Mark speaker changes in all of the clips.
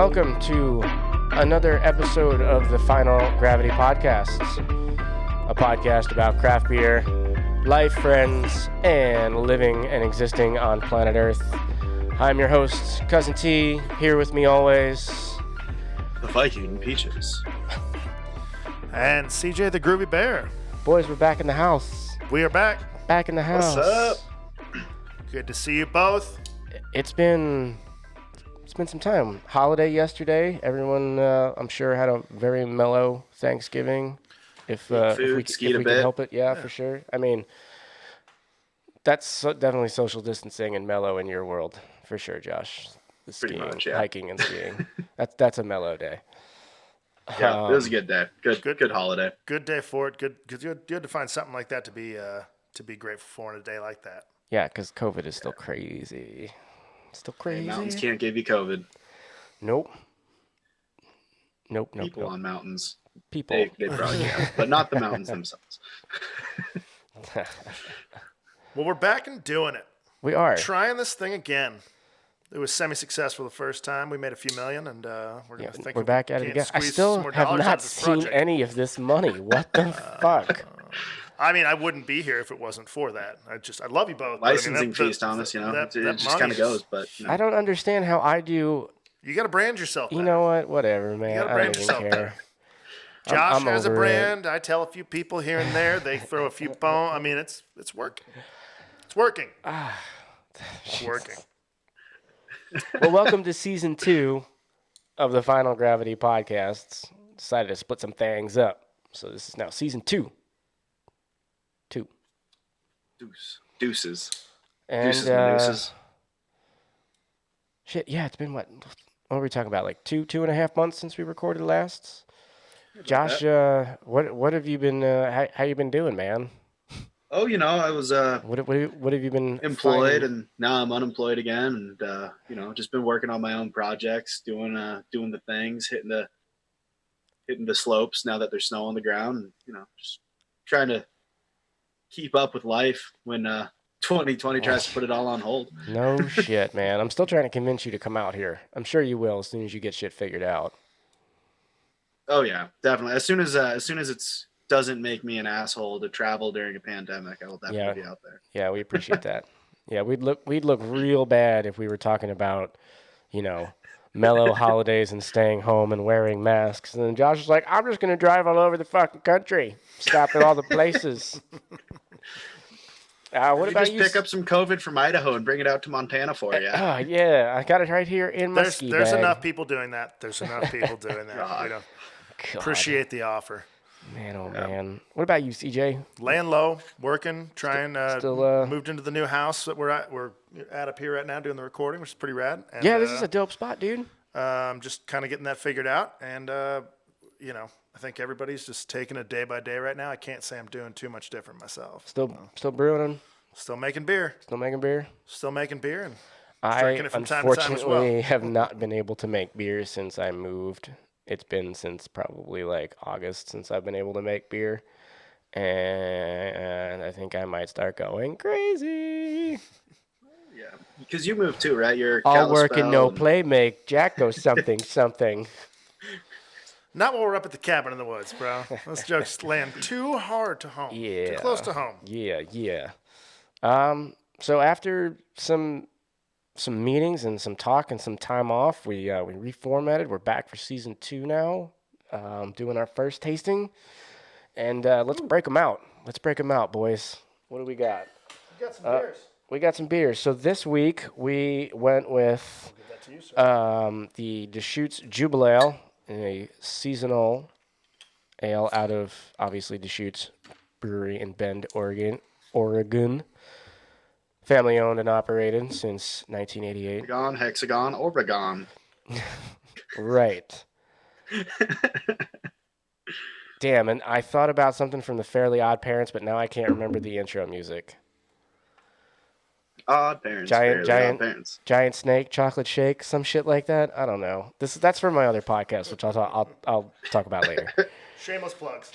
Speaker 1: welcome to another episode of the Final Gravity Podcasts, a podcast about craft beer, life, friends, and living and existing on planet Earth. I'm your host, Cousin T, here with me always,
Speaker 2: the Viking Peaches,
Speaker 3: and CJ the Groovy Bear.
Speaker 1: Boys, we're back in the house.
Speaker 3: We are back.
Speaker 1: Back in the house.
Speaker 2: What's up?
Speaker 3: Good to see you both.
Speaker 1: It's been some time. Holiday yesterday. Everyone, I'm sure, had a very mellow Thanksgiving. If we can help it, yeah, for sure. I mean, that's definitely social distancing and mellow in your world, for sure, Josh. The skiing, hiking, and skiing. That's a mellow day.
Speaker 2: Yeah, it was a good day. Good holiday.
Speaker 3: Good day for it. Good, because you had to find something like that to be grateful for in a day like that.
Speaker 1: Yeah, because COVID is still crazy. Still crazy.
Speaker 2: Hey, mountains can't give you COVID.
Speaker 1: Nope.
Speaker 2: People on mountains.
Speaker 1: People.
Speaker 2: They probably can, but not the mountains themselves.
Speaker 3: Well, we're back and doing it.
Speaker 1: We are.
Speaker 3: Trying this thing again. It was semi-successful the first time. We made a few million, and we're
Speaker 1: back at it again. I still have not seen any of this money. What the fuck?
Speaker 3: I mean, I wouldn't be here if it wasn't for that. I love you both.
Speaker 2: Licensing fees, Thomas, it just kind of goes. But
Speaker 1: I don't understand how I do.
Speaker 3: You got to brand yourself.
Speaker 1: You know what? Whatever, man.
Speaker 3: You got to brand yourself better. Josh has a brand. I tell a few people here and there. They throw a few bones. I mean, it's working. It's working. It's working.
Speaker 1: Well, welcome to season 2 of the Final Gravity Podcasts. Decided to split some things up. So this is now season 2.
Speaker 2: Deuces.
Speaker 1: And,
Speaker 2: deuces.
Speaker 1: Shit, yeah, it's been what were we talking about? Like 2.5 months since we recorded last? Josh, what have you been, how you been doing, man?
Speaker 2: Oh, I was
Speaker 1: what have you been
Speaker 2: employed, and now I'm unemployed again, and just been working on my own projects, doing the things, hitting the slopes now that there's snow on the ground, and just trying to keep up with life when 2020 tries to put it all on hold.
Speaker 1: No shit, man. I'm still trying to convince you to come out here. I'm sure you will as soon as you get shit figured out.
Speaker 2: Oh yeah, definitely. As soon as it doesn't make me an asshole to travel during a pandemic, I will definitely be out there. Yeah, we appreciate
Speaker 1: that. Yeah, we'd look real bad if we were talking about, mellow holidays and staying home and wearing masks. And then Josh was like, I'm just going to drive all over the fucking country, stop at all the places. What about you?
Speaker 2: Pick up some COVID from Idaho and bring it out to Montana for you.
Speaker 1: Yeah, I got it right here in my ski bag.
Speaker 3: There's enough people doing that. We don't appreciate the offer.
Speaker 1: Man, oh man. What about you, CJ?
Speaker 3: Laying low, working, trying. Still moved into the new house that we're at up here right now doing the recording, which is pretty rad. And,
Speaker 1: this is a dope spot, dude.
Speaker 3: Just kind of getting that figured out, and I think everybody's just taking it day by day right now. I can't say I'm doing too much different myself.
Speaker 1: Still brewing.
Speaker 3: Still making beer.
Speaker 1: And
Speaker 3: drinking it from time to time as well.
Speaker 1: I unfortunately have not been able to make beer since I moved. It's been since probably like August since I've been able to make beer. And I think I might start going crazy.
Speaker 2: Yeah, because you moved too, right? You're
Speaker 1: all work and no play make Jack go something.
Speaker 3: Not while we're up at the cabin in the woods, bro. Those jokes land too hard to home.
Speaker 1: Yeah.
Speaker 3: Too close to home.
Speaker 1: Yeah. So after some meetings and some talk and some time off, we reformatted. We're back for season 2 now, doing our first tasting, and let's break them out. Let's break them out, boys. What do we got?
Speaker 3: We got some beers.
Speaker 1: We got some beers. So this week we went with the Deschutes Jubleale, a seasonal ale out of obviously Deschutes Brewery in Bend, Oregon. Family owned and operated since 1988.
Speaker 2: Hexagon, Oregon.
Speaker 1: Right. Damn, and I thought about something from the Fairly Odd Parents, but now I can't remember the intro music.
Speaker 2: Odd Parents.
Speaker 1: Odd
Speaker 2: Parents.
Speaker 1: Giant Snake, Chocolate Shake, some shit like that. I don't know. That's for my other podcast, which I'll talk about later.
Speaker 3: Shameless plugs.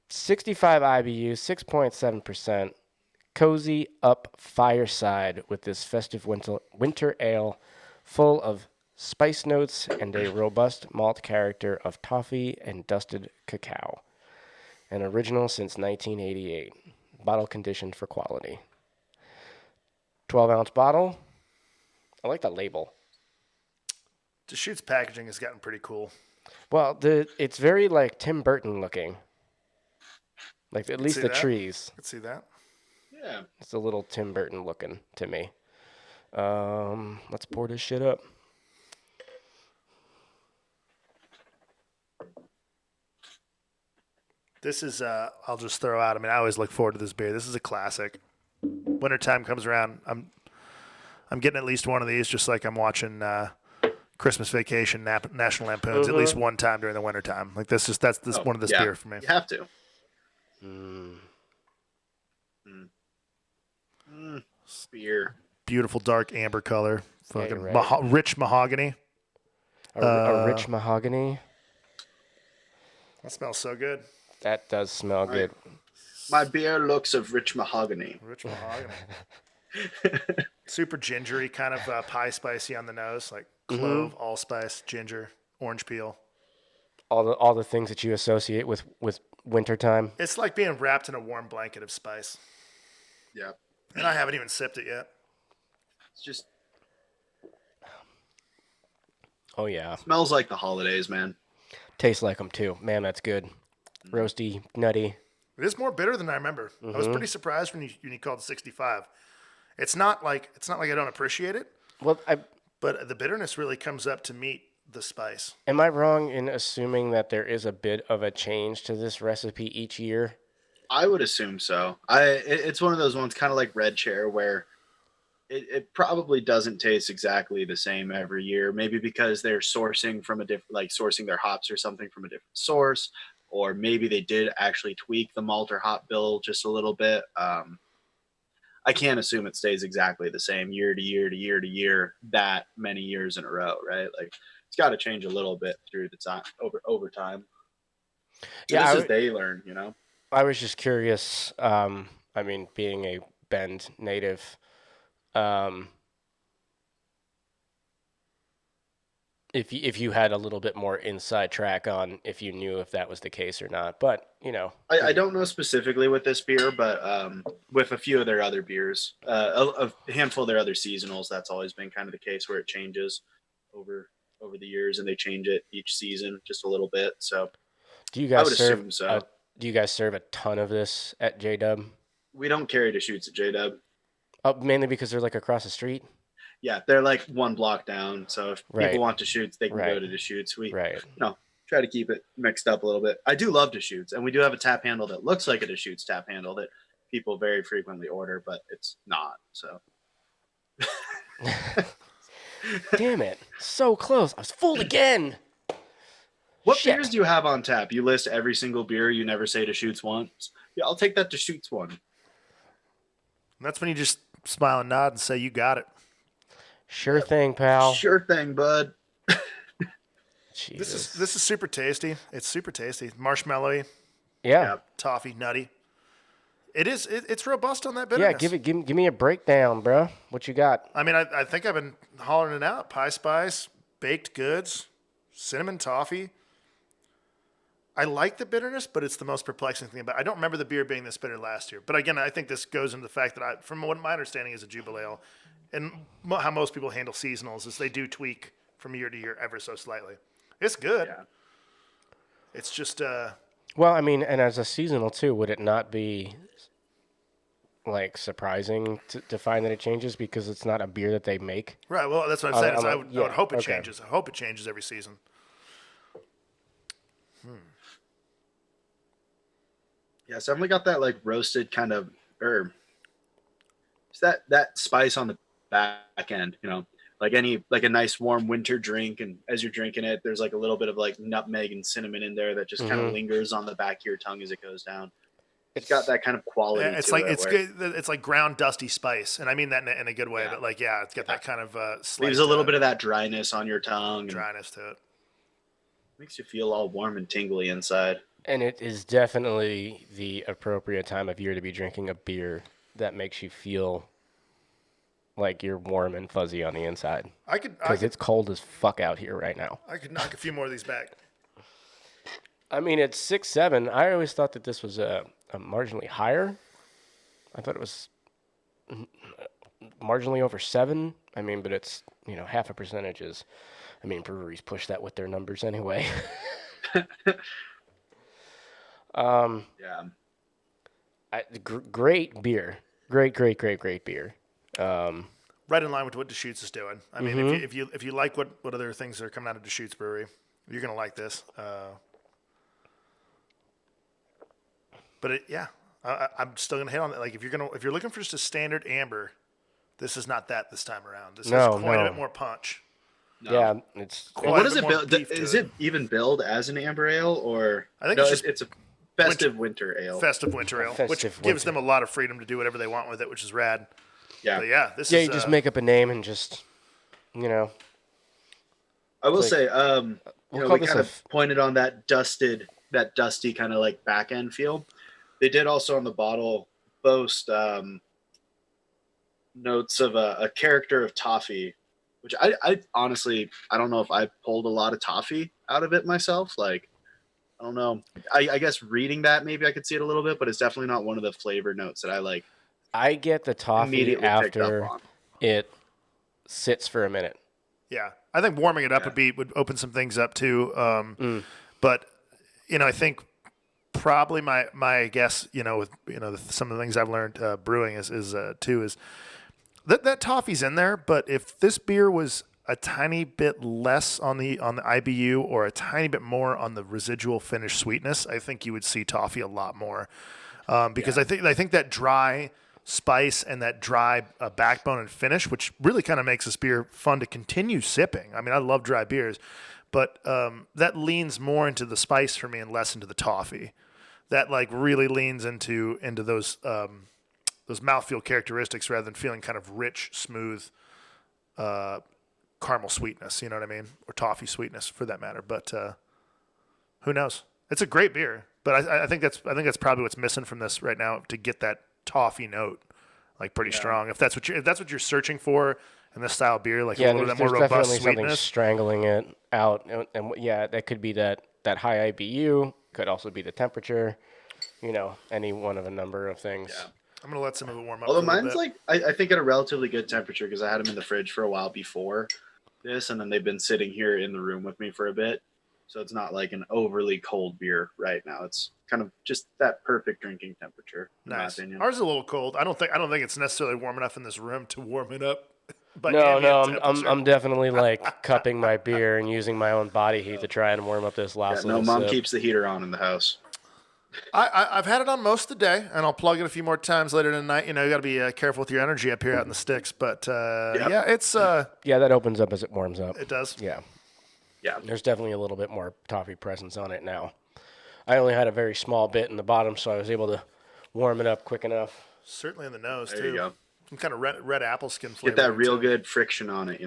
Speaker 1: 65 IBU, 6.7%. Cozy up fireside with this festive winter ale full of spice notes, and a robust malt character of toffee and dusted cacao. An original since 1988. Bottle conditioned for quality. 12-ounce bottle. I like the label.
Speaker 3: Deschutes packaging has gotten pretty cool.
Speaker 1: Well, it's very like Tim Burton looking. Like at least the trees.
Speaker 3: I can see that.
Speaker 2: Yeah.
Speaker 1: It's a little Tim Burton looking to me. Let's pour this shit up.
Speaker 3: This is, I'll just throw out, I mean, I always look forward to this beer. This is a classic. Wintertime comes around, I'm getting at least one of these, just like I'm watching Christmas Vacation, National Lampoons, at least one time during the wintertime. Like that's one of this beer for me.
Speaker 2: You have to. Beer.
Speaker 3: Beautiful dark amber color. Fucking
Speaker 1: right.
Speaker 3: Rich mahogany.
Speaker 1: A rich mahogany.
Speaker 3: That smells so good.
Speaker 1: That does smell good.
Speaker 2: My beer looks of rich mahogany.
Speaker 3: Rich mahogany. Super gingery, kind of pie spicy on the nose, like clove, allspice, ginger, orange peel.
Speaker 1: All the things that you associate with wintertime.
Speaker 3: It's like being wrapped in a warm blanket of spice.
Speaker 2: Yeah.
Speaker 3: And I haven't even sipped it yet.
Speaker 2: It's just...
Speaker 1: Oh, yeah.
Speaker 2: Smells like the holidays, man.
Speaker 1: Tastes like them, too. Man, that's good. Roasty, nutty.
Speaker 3: It is more bitter than I remember. I was pretty surprised when you called it 65. It's not like I don't appreciate it.
Speaker 1: Well,
Speaker 3: but the bitterness really comes up to meet the spice.
Speaker 1: Am I wrong in assuming that there is a bit of a change to this recipe each year?
Speaker 2: I would assume so. It's one of those ones, kind of like Red Chair, where it probably doesn't taste exactly the same every year. Maybe because they're sourcing from a different, like sourcing their hops or something from a different source, or maybe they did actually tweak the malt or hop bill just a little bit. I can't assume it stays exactly the same year to year to year to year that many years in a row, right? Like it's got to change a little bit through the time over time. Yeah, this is they learn, you know.
Speaker 1: I was just curious. I mean, being a Bend native, if you had a little bit more inside track on if you knew if that was the case or not, but you know,
Speaker 2: I don't know specifically with this beer, but with a few of their other beers, a handful of their other seasonals, that's always been kind of the case where it changes over the years, and they change it each season just a little bit. So,
Speaker 1: do you guys
Speaker 2: I would assume so.
Speaker 1: Do you guys serve a ton of this at J-Dub?
Speaker 2: We don't carry Deschutes at J-Dub.
Speaker 1: Oh, mainly because they're like across the street?
Speaker 2: Yeah, they're like one block down. So if people want Deschutes, they can go to Deschutes. We try to keep it mixed up a little bit. I do love Deschutes, and we do have a tap handle that looks like a Deschutes tap handle that people very frequently order, but it's not. So.
Speaker 1: Damn it. So close. I was fooled again.
Speaker 2: What beers do you have on tap? You list every single beer. You never say Deschutes once. Yeah, I'll take that Deschutes one.
Speaker 3: That's when you just smile and nod and say, you got it.
Speaker 1: Sure thing, pal.
Speaker 2: Sure thing, bud.
Speaker 3: Jesus. This is super tasty. It's super tasty. Marshmallowy.
Speaker 1: Yeah.
Speaker 3: Toffee, nutty. It's robust on that bitterness.
Speaker 1: Yeah, give me a breakdown, bro. What you got?
Speaker 3: I mean, I think I've been hollering it out. Pie spice, baked goods, cinnamon toffee. I like the bitterness, but it's the most perplexing thing about it. I don't remember the beer being this bitter last year. But again, I think this goes into the fact that from what my understanding is a Jubleale, and how most people handle seasonals is they do tweak from year to year ever so slightly. It's good. Yeah. It's just...
Speaker 1: Well, I mean, and as a seasonal too, would it not be like surprising to find that it changes because it's not a beer that they make?
Speaker 3: Right. Well, that's what I'm saying. I would hope it changes. I hope it changes every season.
Speaker 2: Yeah, so I've only got that like roasted kind of herb. It's that spice on the back end, you know, like a nice warm winter drink, and as you're drinking it, there's like a little bit of like nutmeg and cinnamon in there that just kind of lingers on the back of your tongue as it goes down. It's got that kind of quality.
Speaker 3: Yeah, it's like ground dusty spice, and I mean that in a good way. Yeah. But like, it's got that kind of
Speaker 2: leaves a little bit of that dryness on your tongue.
Speaker 3: Dryness to it.
Speaker 2: Makes you feel all warm and tingly inside.
Speaker 1: And it is definitely the appropriate time of year to be drinking a beer that makes you feel like you're warm and fuzzy on the inside.
Speaker 3: Because
Speaker 1: it's cold as fuck out here right now.
Speaker 3: I could knock a few more of these back.
Speaker 1: I mean, it's 6.7. I always thought that this was a marginally higher. I thought it was marginally over 7. I mean, but it's, half a percentage is, breweries push that with their numbers anyway.
Speaker 2: Yeah.
Speaker 1: Great beer. Great beer.
Speaker 3: Right in line with what Deschutes is doing. I mean, if you like what other things are coming out of Deschutes Brewery, you're gonna like this. But I'm still gonna hit on that. Like if you're looking for just a standard amber, this is not that this time around. This has quite a bit more punch.
Speaker 1: No. Yeah, it's.
Speaker 2: What does it build? Is it even billed as an amber ale, or
Speaker 3: I think
Speaker 2: it's a festive winter ale?
Speaker 3: Festive winter ale, which gives them a lot of freedom to do whatever they want with it, which is rad.
Speaker 2: Yeah,
Speaker 3: but yeah.
Speaker 1: You just make up a name and just,
Speaker 2: I will say, we kind of pointed on that dusty kind of like back end feel. They did also on the bottle boast notes of a character of toffee, which I honestly, I don't know if I pulled a lot of toffee out of it myself. Like, I don't know. I guess reading that, maybe I could see it a little bit, but it's definitely not one of the flavor notes that I like.
Speaker 1: I get the toffee after it sits for a minute.
Speaker 3: Yeah. I think warming it up would open some things up too. But, I think probably my guess, with, some of the things I've learned brewing is that toffee's in there. But if this beer was a tiny bit less on the IBU or a tiny bit more on the residual finish sweetness, I think you would see toffee a lot more. Because I think that dry spice and that dry backbone and finish, which really kind of makes this beer fun to continue sipping. I mean, I love dry beers, but that leans more into the spice for me and less into the toffee. That like really leans into those mouthfeel characteristics rather than feeling kind of rich, smooth, caramel sweetness. You know what I mean? Or toffee sweetness for that matter. But who knows? It's a great beer, but I think that's probably what's missing from this right now to get that toffee note like pretty strong. If that's what you're searching for in this style of beer, like a little bit more robust
Speaker 1: definitely
Speaker 3: sweetness,
Speaker 1: something strangling it out, and that could be that high IBU, could also be the temperature, any one of a number of things.
Speaker 3: Yeah. I'm gonna let some of it warm up.
Speaker 2: Although mine's like I think at a relatively good temperature because I had them in the fridge for a while before this, and then they've been sitting here in the room with me for a bit. So it's not like an overly cold beer right now. It's kind of just that perfect drinking temperature, in my opinion.
Speaker 3: Ours is a little cold. I don't think it's necessarily warm enough in this room to warm it up.
Speaker 1: But I'm definitely like cupping my beer and using my own body heat to try and warm up this last little
Speaker 2: Mom
Speaker 1: sip.
Speaker 2: keeps the heater on in the house.
Speaker 3: I've had it on most of the day, and I'll plug it a few more times later tonight. You got to be careful with your energy up here out in the sticks. But it's
Speaker 1: that opens up as it warms up.
Speaker 3: It does.
Speaker 1: Yeah.
Speaker 2: Yeah.
Speaker 1: There's definitely a little bit more toffee presence on it now. I only had a very small bit in the bottom, so I was able to warm it up quick enough.
Speaker 3: Certainly in the nose,
Speaker 2: there
Speaker 3: too.
Speaker 2: You go.
Speaker 3: Some kind of red apple skin flavor.
Speaker 2: Get that real good friction on it,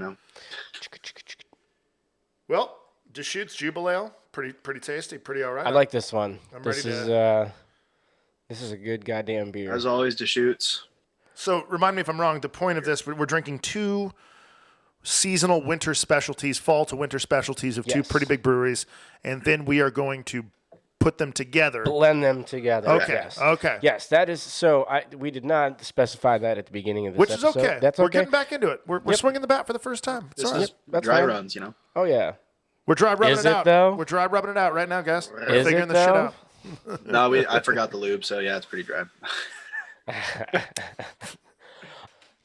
Speaker 3: Well, Deschutes Jubleale, pretty tasty, pretty all right.
Speaker 1: I like this one.
Speaker 3: This
Speaker 1: is a good goddamn beer.
Speaker 2: As always, Deschutes.
Speaker 3: So remind me if I'm wrong. The point of this, we're drinking two seasonal winter specialties, fall to winter specialties of two pretty big breweries, and then we are going to put them together.
Speaker 1: Blend them together.
Speaker 3: Okay.
Speaker 1: Yes.
Speaker 3: Okay.
Speaker 1: Yes, that is so. We did not specify that at the beginning of this episode.
Speaker 3: Which is okay.
Speaker 1: That's okay.
Speaker 3: We're getting back into it. We're swinging the bat for the first time.
Speaker 2: This is dry fine. Runs,
Speaker 1: Oh, yeah.
Speaker 3: We're dry rubbing
Speaker 1: it
Speaker 3: out.
Speaker 1: Though?
Speaker 3: We're dry rubbing it out right now, guys.
Speaker 1: Is
Speaker 3: figuring
Speaker 1: it,
Speaker 3: this shit out.
Speaker 2: No, I forgot the lube, so yeah, it's pretty dry.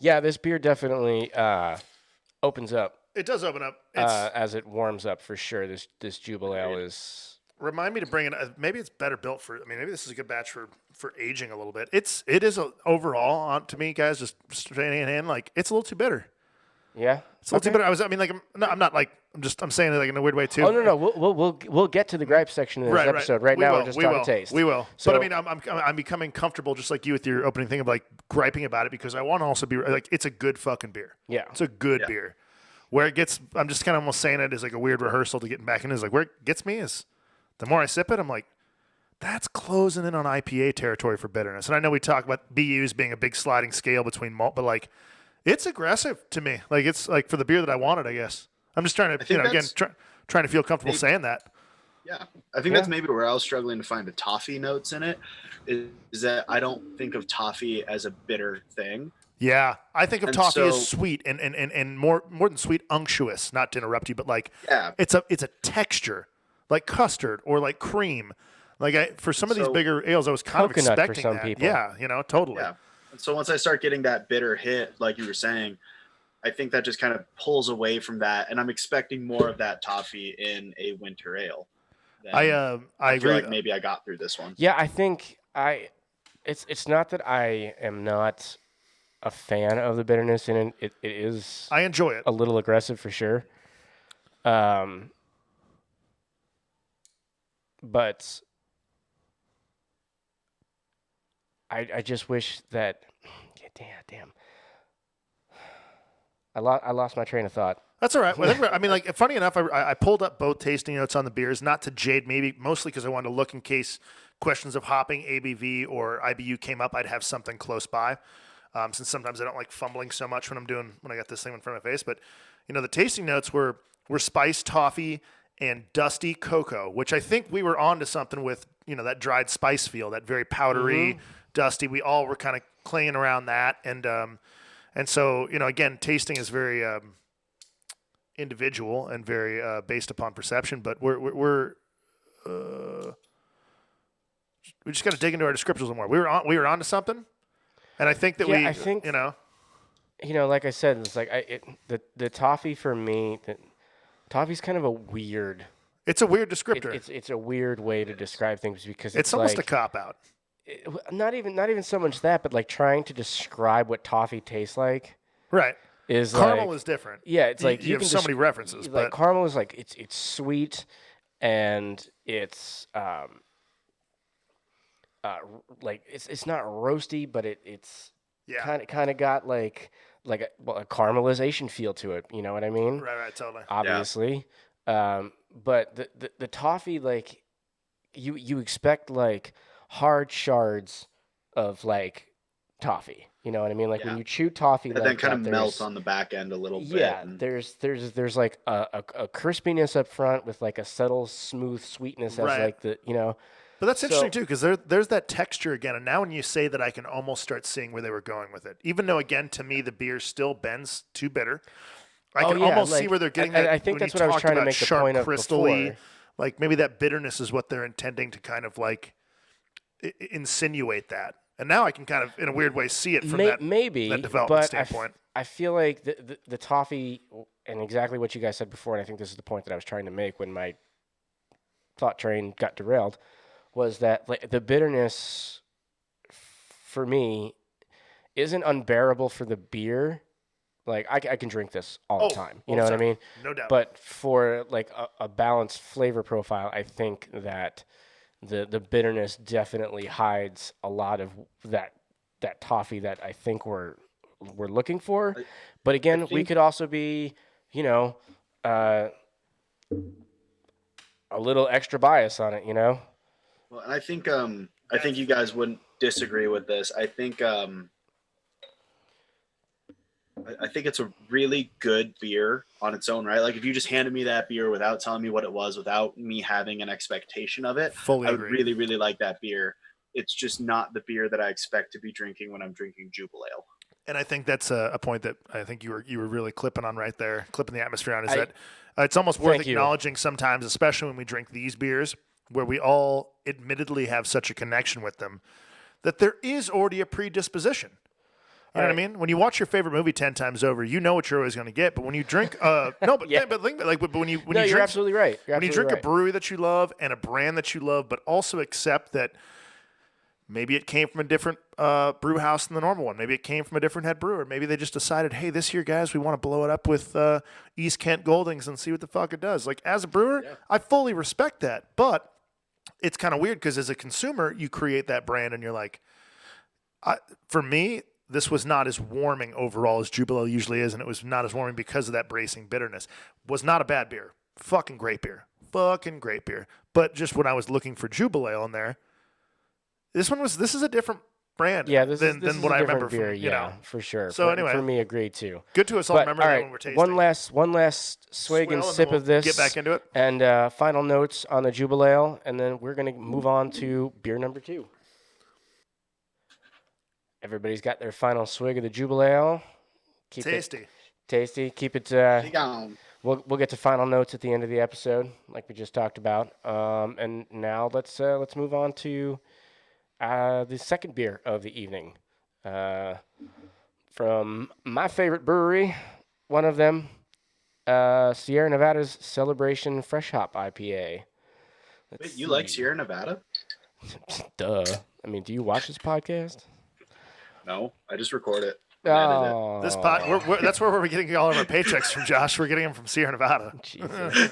Speaker 1: Yeah, this beer definitely opens up.
Speaker 3: It does open up.
Speaker 1: As it warms up, for sure. This Jubleale is...
Speaker 3: Remind me to bring it. Maybe it's better built for. Maybe this is a good batch for aging a little bit. It is overall to me, guys. Just straight in, like it's a little too bitter.
Speaker 1: Yeah,
Speaker 3: it's a little too bitter. I'm saying it like in a weird way too.
Speaker 1: Oh no, we'll get to the gripe section in this episode. Right now, we're just talking taste.
Speaker 3: We will.
Speaker 1: So,
Speaker 3: but I'm becoming comfortable, just like you with your opening thing of like griping about it because I want to also be like it's a good fucking beer.
Speaker 1: Yeah,
Speaker 3: it's a good beer. Where it gets, I'm just kind of almost saying it as like a weird rehearsal to getting back in. Is like where it gets me is. The more I sip it, I'm like, that's closing in on IPA territory for bitterness. And I know we talk about BUs being a big sliding scale between malt, but like It's aggressive to me. Like it's like for the beer that I wanted, I guess. I'm just trying to, again, trying to feel comfortable saying that.
Speaker 2: Yeah, I think that's maybe where I was struggling to find the toffee notes in it. Is that I don't think of toffee as a bitter thing.
Speaker 3: Yeah, I think of toffee as sweet and more than sweet, unctuous. Not to interrupt you, but like it's a texture, like custard or like cream. Like for some of these bigger ales, I was kind of expecting
Speaker 1: for some
Speaker 3: that.
Speaker 1: people.
Speaker 3: Yeah, totally.
Speaker 2: Yeah. And so once I start getting that bitter hit, like you were saying, I think that just kind of pulls away from that, and I'm expecting more of that toffee in a winter ale.
Speaker 3: I
Speaker 2: feel
Speaker 3: agree.
Speaker 2: Like maybe I got through this one.
Speaker 1: Yeah, I think it's not that I am not a fan of the bitterness in it. It is.
Speaker 3: I enjoy it.
Speaker 1: A little aggressive for sure. But I just wish that. Damn. I lost my train of thought.
Speaker 3: That's all right. I mean, like, funny enough, I pulled up both tasting notes on the beers, not to jade, maybe mostly because I wanted to look in case questions of hopping, ABV, or IBU came up. I'd have something close by, since sometimes I don't like fumbling so much when I got this thing in front of my face. But the tasting notes were spiced toffee and dusty cocoa, which I think we were on to something with that dried spice feel, that very powdery, dusty. We all were kind of playing around that, and so again, tasting is very individual and very based upon perception. But we just got to dig into our descriptors a little more. We were on to something, and I think that
Speaker 1: like I said, it's like the toffee for me. Toffee's kind of a weird.
Speaker 3: It's a weird descriptor.
Speaker 1: It's a weird way to describe things because
Speaker 3: it's almost a cop out.
Speaker 1: Not even so much that, but like trying to describe what toffee tastes like.
Speaker 3: Right.
Speaker 1: Is
Speaker 3: caramel is different.
Speaker 1: Yeah, it's like
Speaker 3: you have so many references.
Speaker 1: Like caramel is like it's sweet, and it's like it's not roasty, but it's kind of got like a caramelization feel to it. You know what I mean?
Speaker 3: Right, totally.
Speaker 1: Obviously, but the toffee, like you expect like hard shards of like toffee. You know what I mean? Like when you chew toffee,
Speaker 2: and then kind of melt on the back end a little bit.
Speaker 1: Yeah, there's like a crispiness up front with like a subtle, smooth sweetness as like the
Speaker 3: But that's interesting too, because there's that texture again. And now when you say that, I can almost start seeing where they were going with it. Even though, again, to me, the beer still bends too bitter. I can almost see where they're getting that.
Speaker 1: I think that's what I was trying to make the point of before.
Speaker 3: Like maybe that bitterness is what they're intending to kind of like insinuate that. And now I can kind of, in a weird way, see it from that development standpoint.
Speaker 1: I feel like the toffee, and exactly what you guys said before, and I think this is the point that I was trying to make when my thought train got derailed, was that like the bitterness for me isn't unbearable for the beer. Like I can drink this all the time. You know what I mean?
Speaker 3: No doubt.
Speaker 1: But for like a balanced flavor profile, I think that the bitterness definitely hides a lot of that toffee that I think we're looking for. But again, we could also be, a little extra bias on it, Well,
Speaker 2: and I think you guys wouldn't disagree with this. I think it's a really good beer on its own, right? Like if you just handed me that beer without telling me what it was, without me having an expectation of it, I would really, really like that beer. It's just not the beer that I expect to be drinking when I'm drinking Jubleale.
Speaker 3: And I think that's a point that I think you were really clipping on right there, clipping the atmosphere on, is that it's almost worth acknowledging sometimes, especially when we drink these beers, where we all admittedly have such a connection with them, that there is already a predisposition. You know what I mean? When you watch your favorite movie 10 times over, you know what you're always going to get. But when you drink, when you drink,
Speaker 1: you're absolutely right.
Speaker 3: When you drink a brewery that you love and a brand that you love, but also accept that maybe it came from a different brew house than the normal one. Maybe it came from a different head brewer. Maybe they just decided, hey, this year, guys, we want to blow it up with East Kent Goldings and see what the fuck it does. Like, as a brewer, I fully respect that. But it's kind of weird because as a consumer, you create that brand and you're like, for me, this was not as warming overall as Jubleale usually is, and it was not as warming because of that bracing bitterness. Was not a bad beer. Fucking great beer. But just when I was looking for Jubleale in there, this is a different brand.
Speaker 1: Yeah, this
Speaker 3: than
Speaker 1: is
Speaker 3: what
Speaker 1: a
Speaker 3: I
Speaker 1: different
Speaker 3: remember
Speaker 1: beer.
Speaker 3: from,
Speaker 1: yeah, for sure.
Speaker 3: So anyway,
Speaker 1: for me, agreed too.
Speaker 3: Good to us all
Speaker 1: But,
Speaker 3: remember
Speaker 1: all
Speaker 3: that
Speaker 1: right,
Speaker 3: when we're tasting.
Speaker 1: one last swig and sip
Speaker 3: we'll
Speaker 1: of this.
Speaker 3: Get back into it.
Speaker 1: And final notes on the Jubleale, and then we're going to move on to beer number 2. Everybody's got their final swig of the Jubleale.
Speaker 3: Tasty.
Speaker 1: Keep it. We'll get to final notes at the end of the episode, like we just talked about. And now let's move on to the second beer of the evening, from my favorite brewery, one of them, Sierra Nevada's Celebration Fresh Hop IPA.
Speaker 2: Wait, you like Sierra Nevada?
Speaker 1: Duh. I mean, do you watch this podcast?
Speaker 2: No, I just record it.
Speaker 1: Oh.
Speaker 3: This that's where we're getting all of our paychecks from, Josh. We're getting them from Sierra Nevada.
Speaker 1: Jesus.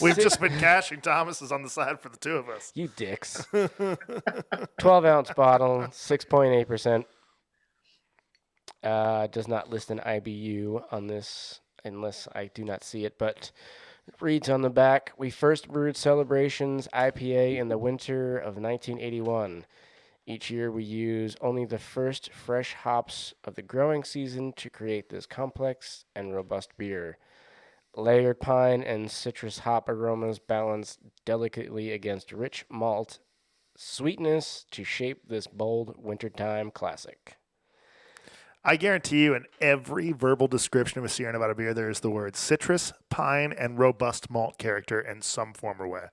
Speaker 3: We've just been cashing Thomas's on the side for the two of us.
Speaker 1: You dicks. 12-ounce bottle, 6.8%. Does not list an IBU on this unless I do not see it, but it reads on the back, we first brewed Celebrations IPA in the winter of 1981. Each year we use only the first fresh hops of the growing season to create this complex and robust beer. Layered pine and citrus hop aromas balance delicately against rich malt sweetness to shape this bold wintertime classic.
Speaker 3: I guarantee you in every verbal description of a Sierra Nevada beer, there is the words citrus, pine, and robust malt character in some form or way.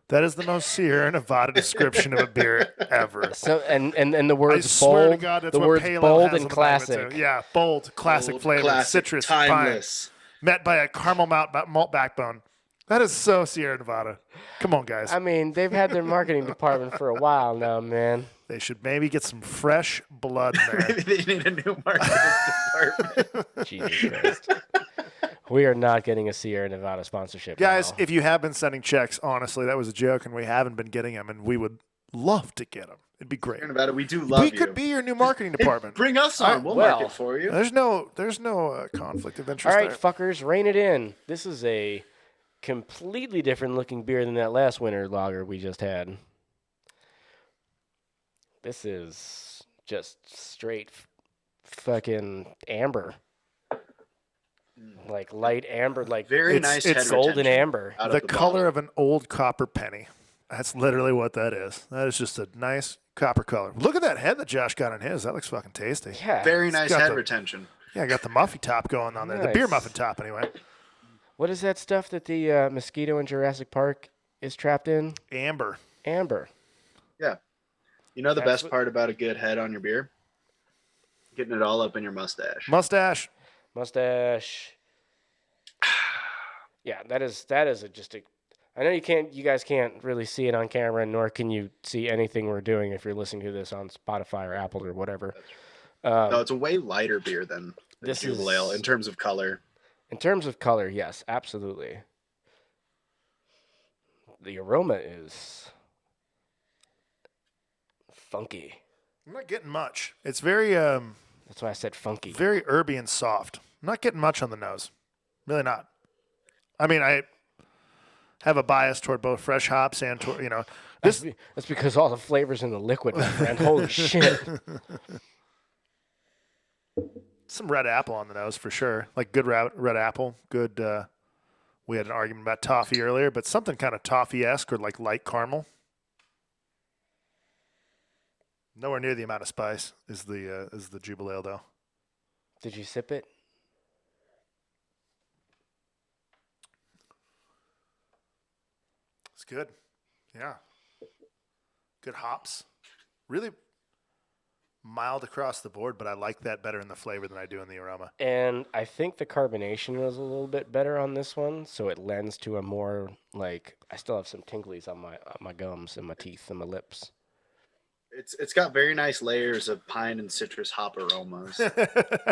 Speaker 3: That is the most Sierra Nevada description of a beer ever.
Speaker 1: So and the words
Speaker 3: I swear
Speaker 1: bold,
Speaker 3: to God, that's
Speaker 1: the
Speaker 3: what
Speaker 1: words
Speaker 3: Pale Ale
Speaker 1: bold
Speaker 3: has
Speaker 1: and
Speaker 3: on the
Speaker 1: classic.
Speaker 3: back of it, too. Yeah, bold, classic flavor,
Speaker 2: classic,
Speaker 3: citrus,
Speaker 2: timeless.
Speaker 3: pine, met by a caramel malt backbone. That is so Sierra Nevada. Come on, guys.
Speaker 1: I mean, they've had their marketing department for a while now, man.
Speaker 3: They should maybe get some fresh blood in there.
Speaker 2: Maybe they need a new marketing department.
Speaker 1: Jesus Christ. We are not getting a Sierra Nevada sponsorship.
Speaker 3: Guys,
Speaker 1: now.
Speaker 3: if you have been sending checks, honestly, that was a joke, and we haven't been getting them, and we would love to get them. It'd be great.
Speaker 2: Sierra Nevada, we do love you.
Speaker 3: We could be your new marketing department.
Speaker 2: Bring us on. We'll market for you.
Speaker 3: There's no conflict of interest.
Speaker 1: All right,
Speaker 3: there.
Speaker 1: fuckers, rein it in. This is a completely different looking beer than that last winter lager we just had. This is just straight fucking amber. Like light amber, like
Speaker 2: very nice.
Speaker 3: It's
Speaker 1: golden amber.
Speaker 3: The color of an old copper penny. That's literally what that is. That is just a nice copper color. Look at that head that Josh got on his. That looks fucking tasty.
Speaker 1: Yeah.
Speaker 2: Very nice head retention.
Speaker 3: Yeah, I got the muffin top going on there. The beer muffin top, anyway.
Speaker 1: What is that stuff that the mosquito in Jurassic Park is trapped in?
Speaker 3: Amber.
Speaker 2: Yeah. You know the best part about a good head on your beer? Getting it all up in your mustache.
Speaker 3: Mustache.
Speaker 1: Yeah, that is just a. I know you guys can't really see it on camera, nor can you see anything we're doing if you're listening to this on Spotify or Apple or whatever.
Speaker 2: No, it's a way lighter beer than
Speaker 1: this
Speaker 2: Jubleale in terms of color.
Speaker 1: In terms of color, yes, absolutely. The aroma is funky.
Speaker 3: I'm not getting much. It's very
Speaker 1: That's why I said funky.
Speaker 3: very herby and soft. I'm not getting much on the nose. Really not. I mean, I have a bias toward both fresh hops and toward,
Speaker 1: That's because all the flavors in the liquid, my friend. Holy shit.
Speaker 3: Some red apple on the nose for sure. Like good red apple. Good. We had an argument about toffee earlier, but something kind of toffee-esque or like light caramel. Nowhere near the amount of spice is the Jubleale though.
Speaker 1: Did you sip it?
Speaker 3: It's good. Yeah. Good hops. Really mild across the board, but I like that better in the flavor than I do in the aroma.
Speaker 1: And I think the carbonation was a little bit better on this one, so it lends to a more, like, I still have some tinglies on my gums and my teeth and my lips.
Speaker 2: It's got very nice layers of pine and citrus hop aromas.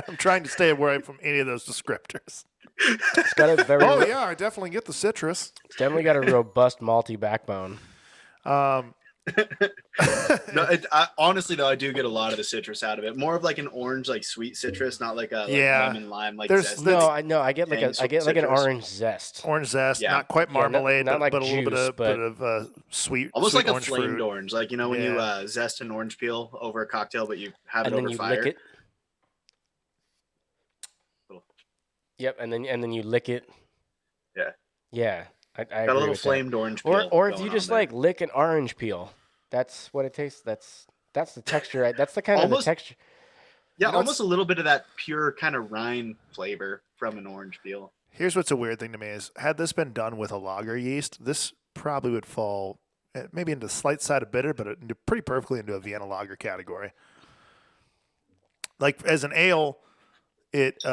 Speaker 3: I'm trying to stay away from any of those descriptors.
Speaker 1: It's got a very
Speaker 3: I definitely get the citrus.
Speaker 1: It's definitely got a robust malty backbone.
Speaker 2: No, honestly though, I do get a lot of the citrus out of it. More of like an orange, like sweet citrus, not like a lemon lime, like zesty.
Speaker 1: No, I get like an orange zest.
Speaker 3: Orange zest,
Speaker 2: Yeah.
Speaker 3: not quite marmalade,
Speaker 1: not like
Speaker 3: but a little
Speaker 1: juice,
Speaker 3: bit of sweet,
Speaker 2: almost
Speaker 3: sweet
Speaker 2: like a
Speaker 3: orange
Speaker 2: flamed
Speaker 3: fruit.
Speaker 2: orange, like when you zest an orange peel over a cocktail, but you have it over fire.
Speaker 1: Lick it.
Speaker 2: Cool.
Speaker 1: Yep, and then you lick it.
Speaker 2: Yeah.
Speaker 1: Yeah, I
Speaker 2: Got
Speaker 1: agree
Speaker 2: a little
Speaker 1: with
Speaker 2: flamed
Speaker 1: that.
Speaker 2: orange peel.
Speaker 1: Or if you just like lick an orange peel, that's what it tastes. That's the texture. That's the kind of the texture.
Speaker 2: Yeah, almost a little bit of that pure kind of rind flavor from an orange peel.
Speaker 3: Here's what's a weird thing to me is, had this been done with a lager yeast, this probably would fall maybe into the slight side of bitter, but pretty perfectly into a Vienna lager category. Like as an ale, it's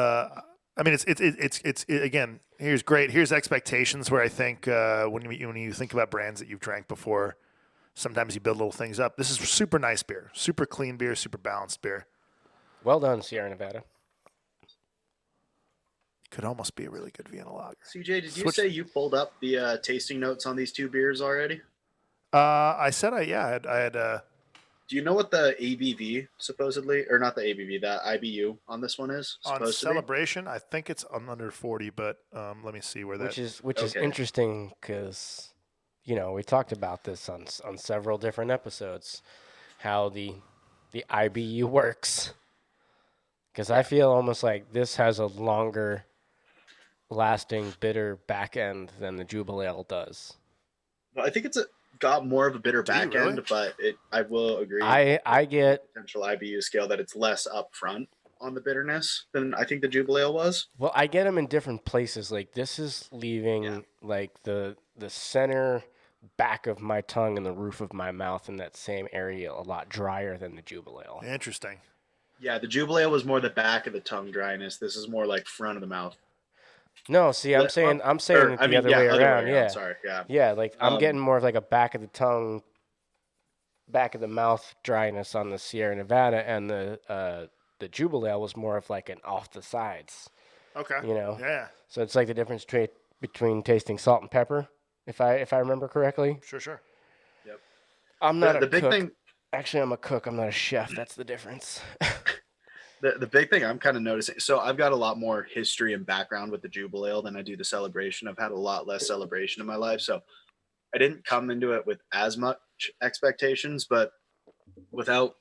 Speaker 3: again. Here's expectations where I think when you think about brands that you've drank before, sometimes you build little things up. This is super nice beer, super clean beer, super balanced beer.
Speaker 1: Well done, Sierra Nevada.
Speaker 3: Could almost be a really good Vienna lager.
Speaker 2: CJ, did you say you pulled up the tasting notes on these two beers already?
Speaker 3: I said I had.
Speaker 2: Do you know what the ABV supposedly, or not the ABV, the IBU on this one is?
Speaker 3: On Celebration, I think it's under 40, but let me see where that.
Speaker 1: Which is interesting because, we talked about this on several different episodes, how the IBU works. Because I feel almost like this has a longer lasting bitter back end than the Jubleale does.
Speaker 2: Well, I think it's got more of a bitter back end, but I will agree.
Speaker 1: I get
Speaker 2: potential IBU scale that it's less upfront on the bitterness than I think the Jubleale was.
Speaker 1: Well, I get them in different places. Like this is leaving like the center back of my tongue and the roof of my mouth in that same area a lot drier than the Jubleale.
Speaker 3: Interesting.
Speaker 2: Yeah, the Jubleale was more the back of the tongue dryness. This is more like front of the mouth.
Speaker 1: No, see, I'm saying it the other way around. Yeah,
Speaker 2: sorry, yeah.
Speaker 1: Yeah, like I'm getting more of like a back of the tongue, back of the mouth dryness on the Sierra Nevada, and the Jubleale was more of like an off the sides.
Speaker 3: Okay. Yeah.
Speaker 1: So it's like the difference between tasting salt and pepper, if I remember correctly.
Speaker 3: Sure.
Speaker 2: Yep.
Speaker 1: I'm not
Speaker 2: the
Speaker 1: a
Speaker 2: big
Speaker 1: cook.
Speaker 2: thing.
Speaker 1: Actually, I'm a cook. I'm not a chef. That's the difference.
Speaker 2: The big thing I'm kind of noticing, so I've got a lot more history and background with the Jubleale than I do the Celebration. I've had a lot less Celebration in my life, so I didn't come into it with as much expectations, but without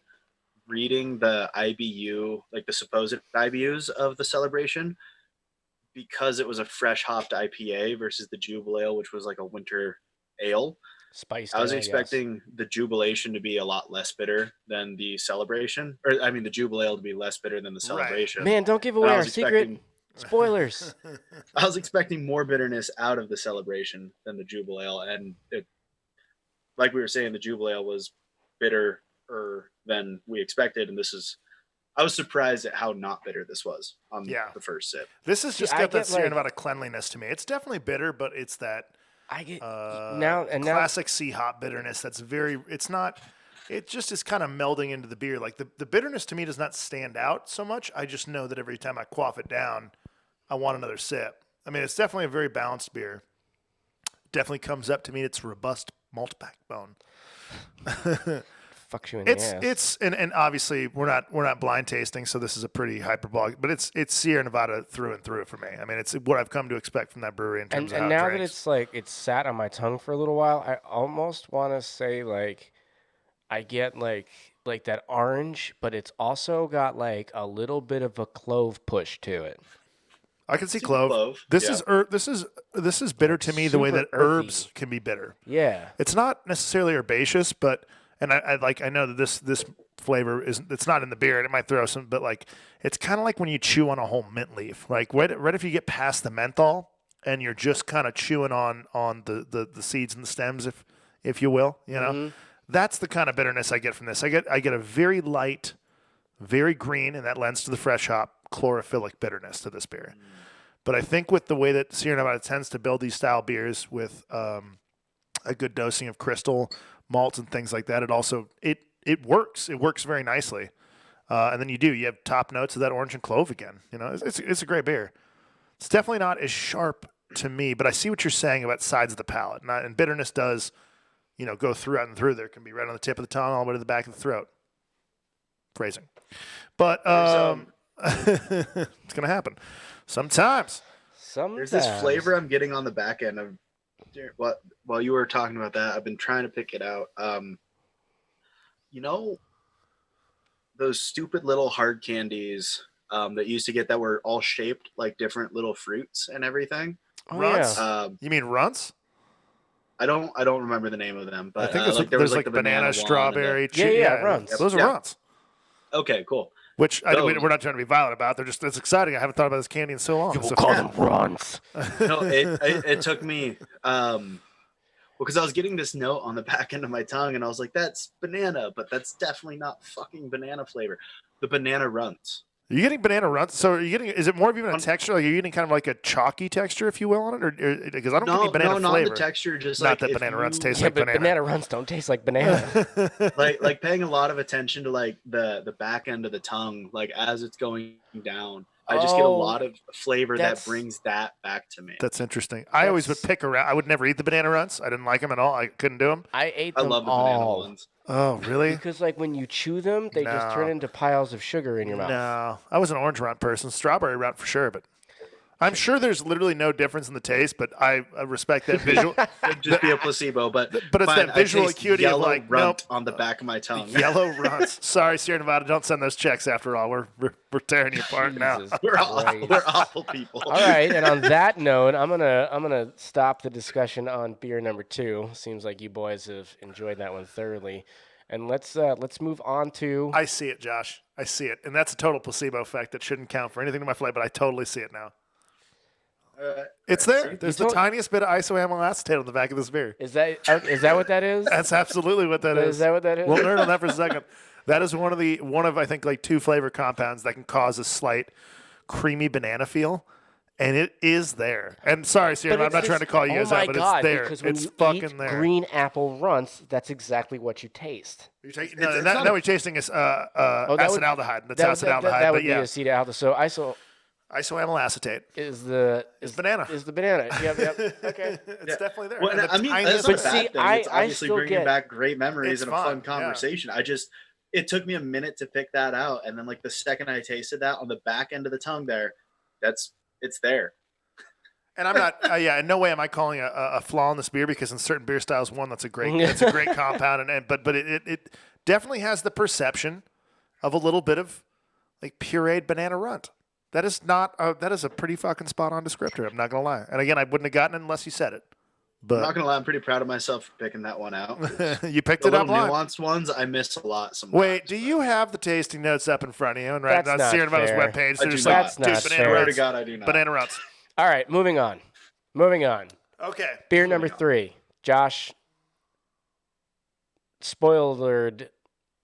Speaker 2: reading the IBU, like the supposed IBUs of the Celebration, because it was a fresh hopped IPA versus the Jubleale, which was like a winter ale.
Speaker 1: Spiced.
Speaker 2: I was expecting the Jubilation to be a lot less bitter than the Celebration, or I mean the Jubleale to be less bitter than the Celebration.
Speaker 1: Man, don't give away our secret. Spoilers.
Speaker 2: I was expecting more bitterness out of the Celebration than the Jubleale, and like we were saying, the Jubleale was bitterer than we expected, and I was surprised at how not bitter this was on the first sip.
Speaker 3: This has just got that Sierra Nevada cleanliness to me. It's definitely bitter, but it's that
Speaker 1: I get
Speaker 3: classic C hop bitterness. That's it's not. It just is kind of melding into the beer. Like the bitterness to me does not stand out so much. I just know that every time I quaff it down, I want another sip. I mean, it's definitely a very balanced beer. Definitely comes up to meet its robust malt backbone.
Speaker 1: Fucks you in the ass.
Speaker 3: And obviously we're not blind tasting, so this is a pretty hyperbolic, but it's Sierra Nevada through and through for me. I mean, it's what I've come to expect from that brewery in terms of how it
Speaker 1: now
Speaker 3: drinks.
Speaker 1: that it's like it's sat on my tongue for a little while, I almost want to say like I get like that orange, but it's also got like a little bit of a clove push to it.
Speaker 3: I can see clove. This is bitter to me the way that herbs can be bitter.
Speaker 1: Yeah,
Speaker 3: it's not necessarily herbaceous, but. And I know that this flavor it's not in the beer and it might throw some, but like it's kind of like when you chew on a whole mint leaf. Like right if you get past the menthol and you're just kind of chewing on the seeds and the stems, if you will, that's the kind of bitterness I get from this. I get a very light, very green, and that lends to the fresh hop chlorophyllic bitterness to this beer. But I think with the way that Sierra Nevada tends to build these style beers with a good dosing of crystal malts and things like that, it also it works very nicely, and then you have top notes of that orange and clove again. It's a great beer. It's definitely not as sharp to me, but I see what you're saying about sides of the palate, and bitterness does go through and through. There can be right on the tip of the tongue, all the way to the back of the throat. Phrasing, but it's gonna happen sometimes.
Speaker 2: There's this flavor I'm getting on the back end of what. While you were talking about that, I've been trying to pick it out. Those stupid little hard candies that you used to get that were all shaped like different little fruits and everything.
Speaker 3: Runts?
Speaker 2: Yeah.
Speaker 3: You mean runts?
Speaker 2: I don't remember the name of them, but
Speaker 3: I think there was like the banana strawberry.
Speaker 1: Runts.
Speaker 3: Those are runts.
Speaker 2: Okay, cool.
Speaker 3: Which we're not trying to be violent about. They're just, it's exciting. I haven't thought about this candy in so long.
Speaker 1: You will call them runts.
Speaker 2: No, it took me, because I was getting this note on the back end of my tongue, and I was like, that's banana, but that's definitely not fucking banana flavor. The banana runts.
Speaker 3: Are you getting banana runts? So are you getting? Is it more of even a texture? Like, are you getting kind of like a chalky texture, if you will, on it, or because I don't get any banana flavor.
Speaker 2: No, not the texture. Just
Speaker 3: not
Speaker 2: like
Speaker 3: that banana runts taste
Speaker 1: but
Speaker 3: like banana.
Speaker 1: Banana runts don't taste like banana.
Speaker 2: like paying a lot of attention to like the back end of the tongue, like as it's going down. I just get a lot of flavor that brings that back to me.
Speaker 3: That's interesting. I always would pick around. I would never eat the banana runts. I didn't like them at all. I couldn't do them.
Speaker 1: I ate them
Speaker 2: I love the
Speaker 1: all.
Speaker 2: banana ones.
Speaker 3: Oh, really?
Speaker 1: Because like when you chew them, they just turn into piles of sugar in your mouth.
Speaker 3: No, I was an orange runt person. Strawberry runt for sure, but I'm sure there's literally no difference in the taste, but I respect that visual.
Speaker 2: It'd just be a placebo, but
Speaker 3: it's that visual acuity of like
Speaker 2: runt on the back of my tongue.
Speaker 3: Yellow runts. Sorry, Sierra Nevada, don't send those checks after all. We're tearing you apart now.
Speaker 2: We're awful people.
Speaker 1: All right, and on that note, I'm gonna stop the discussion on beer number 2. Seems like you boys have enjoyed that one thoroughly. And let's move on to.
Speaker 3: I see it, Josh. I see it, and that's a total placebo effect that shouldn't count for anything in my flight, but I totally see it now. It's there. There's the tiniest bit of isoamyl acetate on the back of this beer.
Speaker 1: Is that what that is?
Speaker 3: That's absolutely what that is.
Speaker 1: Is that what that is?
Speaker 3: We'll nerd on that for a second. That is one of I think like 2 flavor compounds that can cause a slight creamy banana feel. And it is there. And sorry, Sierra, I'm not trying to call you guys out, but it's there.
Speaker 1: It's fucking there. Green apple runts, that's exactly what you taste.
Speaker 3: Now we're tasting acetaldehyde. That's acetaldehyde.
Speaker 1: That would be acetaldehyde. So
Speaker 3: isoamyl acetate
Speaker 1: is
Speaker 3: banana.
Speaker 1: Is the banana? Yep. Okay.
Speaker 3: It's definitely there.
Speaker 2: Well, I mean, that's not a bad thing. It's obviously bringing back great memories and a fun conversation. Yeah. It took me a minute to pick that out, and then like the second I tasted that on the back end of the tongue there, it's there.
Speaker 3: And I'm not, in no way am I calling a flaw in this beer, because in certain beer styles, that's a great compound, but it definitely has the perception of a little bit of like pureed banana runt. That is a pretty fucking spot on descriptor. I'm not gonna lie. And again, I wouldn't have gotten it unless you said it. But
Speaker 2: I'm not gonna lie, I'm pretty proud of myself for picking that one out.
Speaker 3: You picked it up.
Speaker 2: The nuanced ones, I miss a lot. Sometimes.
Speaker 3: Wait, do you have the tasting notes up in front of you? And right now, Sierra Nevada's webpage.
Speaker 2: That's not fair. Swear to God, I do not.
Speaker 3: Banana ruts.
Speaker 1: All right, moving on.
Speaker 3: Okay.
Speaker 1: Beer number 3, Josh. Spoiled.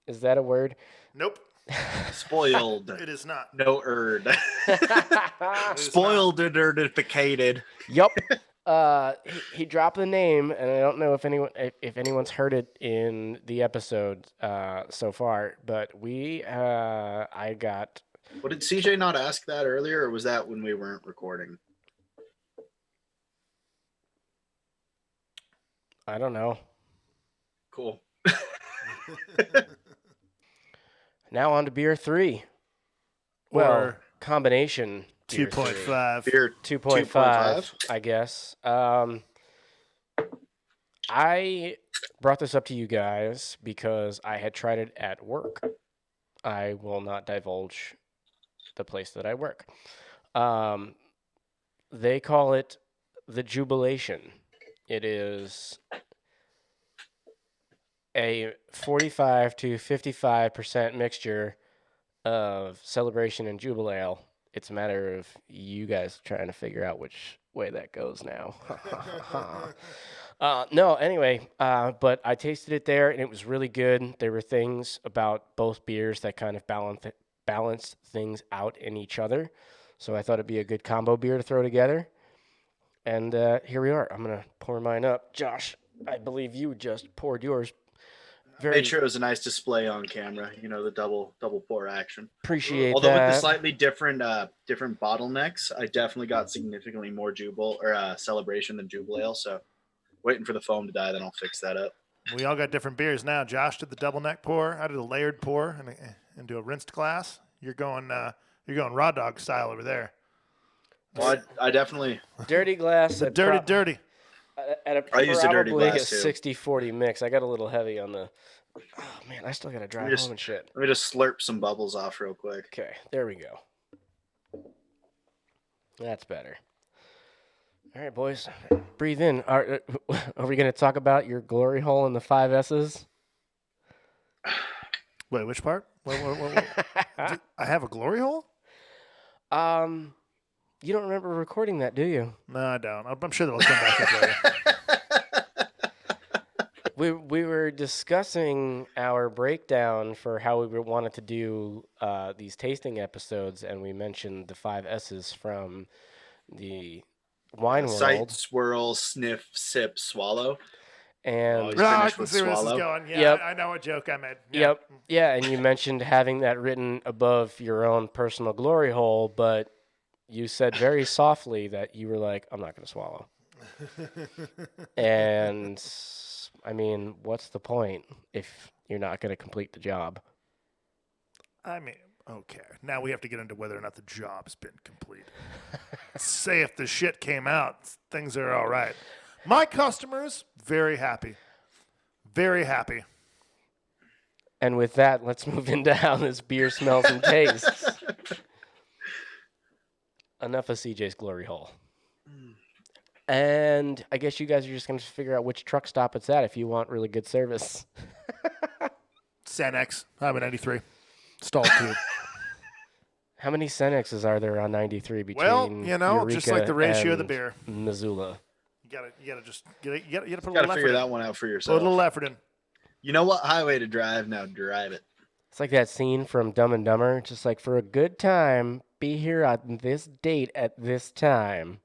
Speaker 1: Is that a word?
Speaker 3: Nope.
Speaker 2: Spoiled.
Speaker 3: It is not.
Speaker 2: No erd. Spoiled certificated.
Speaker 1: Yup. He dropped the name, and I don't know if anyone's heard it in the episode so far, but I got.
Speaker 2: Well, did CJ not ask that earlier, or was that when we weren't recording?
Speaker 1: I don't know.
Speaker 2: Cool.
Speaker 1: Now on to beer 3. Well, combination
Speaker 3: 2.5.
Speaker 2: Beer
Speaker 1: 2.5, I guess. I brought this up to you guys because I had tried it at work. I will not divulge the place that I work. They call it the Jubilation. It is a 45 to 55% mixture of Celebration and Jubleale. It's a matter of you guys trying to figure out which way that goes now. But I tasted it there, and it was really good. There were things about both beers that kind of balanced things out in each other. So I thought it'd be a good combo beer to throw together. And here we are. I'm going to pour mine up. Josh, I believe you just poured yours.
Speaker 2: Made sure it was a nice display on camera. The double pour action.
Speaker 1: Appreciate that.
Speaker 2: Although with the slightly different bottlenecks, I definitely got significantly more Celebration than Jubleale. So waiting for the foam to die, then I'll fix that up.
Speaker 3: We all got different beers now. Josh did the double neck pour. I did a layered pour into a rinsed glass. You're going raw dog style over there.
Speaker 2: Well, I definitely
Speaker 1: dirty glass.
Speaker 3: The dirty.
Speaker 2: I used a dirty glass too.
Speaker 1: 60-40 mix. I got a little heavy on the. Oh man, I still gotta drive home and shit.
Speaker 2: Let me just slurp some bubbles off real quick.
Speaker 1: Okay, there we go. That's better. All right, boys, breathe in. Are we gonna talk about your glory hole in the 5 S's?
Speaker 3: Wait, which part? What? I have a glory hole?
Speaker 1: You don't remember recording that, do you?
Speaker 3: No, I don't. I'm sure that'll come back up later.
Speaker 1: We were discussing our breakdown for how we wanted to do these tasting episodes, and we mentioned the 5 S's from the wine world.
Speaker 2: Sight, swirl, sniff, sip, swallow.
Speaker 1: And
Speaker 3: I can see where this is going. Yeah,
Speaker 1: yep.
Speaker 3: I know what joke I made. Yeah.
Speaker 1: Yep. Yeah, and you mentioned having that written above your own personal glory hole, but you said very softly that you were like, I'm not going to swallow. And, I mean, what's the point if you're not going to complete the job?
Speaker 3: I mean, okay. Now we have to get into whether or not the job's been completed. Say if the shit came out, things are all right. My customers, very happy. Very happy.
Speaker 1: And with that, let's move into how this beer smells and tastes. Enough of CJ's glory hole. And I guess you guys are just going to figure out which truck stop it's at if you want really good service.
Speaker 3: Sanex, I'm at 93. Stalled too.
Speaker 1: How many Senexes are there on 93 between
Speaker 3: Eureka just like the ratio of the beer.
Speaker 1: Missoula.
Speaker 3: You gotta just put a little effort
Speaker 2: figure that one out for yourself.
Speaker 3: Put a little effort in.
Speaker 2: You know what highway to drive? Now drive it.
Speaker 1: It's like that scene from Dumb and Dumber. Just like, for a good time, be here on this date at this time.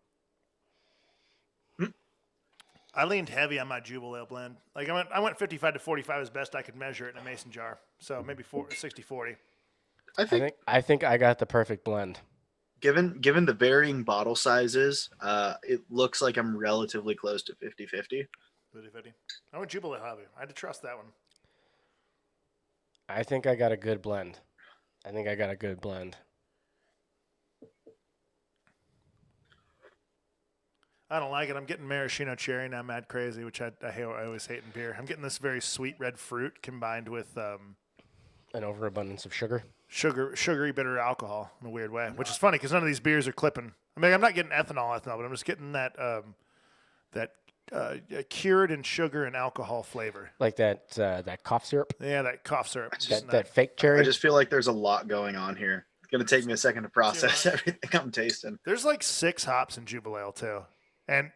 Speaker 3: I leaned heavy on my Jubleale blend. Like I went 55 to 45 as best I could measure it in a mason jar. So maybe 60-40.
Speaker 2: I think
Speaker 1: I got the perfect blend.
Speaker 2: Given the varying bottle sizes, it looks like I'm relatively close to 50-50.
Speaker 3: 50-50. I went Jubleale heavy. I had to trust that one.
Speaker 1: I think I got a good blend.
Speaker 3: I don't like it. I'm getting maraschino cherry now, mad crazy, which I always hate in beer. I'm getting this very sweet red fruit combined with
Speaker 1: an overabundance of sugar.
Speaker 3: Sugary bitter alcohol in a weird way, which is funny because none of these beers are clipping. I mean, I'm not getting ethanol, but I'm just getting that cured in sugar and alcohol flavor.
Speaker 1: Like that cough syrup?
Speaker 3: Yeah, that cough syrup.
Speaker 1: That fake cherry?
Speaker 2: I just feel like there's a lot going on here. It's going to take me a second to process everything I'm tasting.
Speaker 3: There's like 6 hops in Jubleale too. And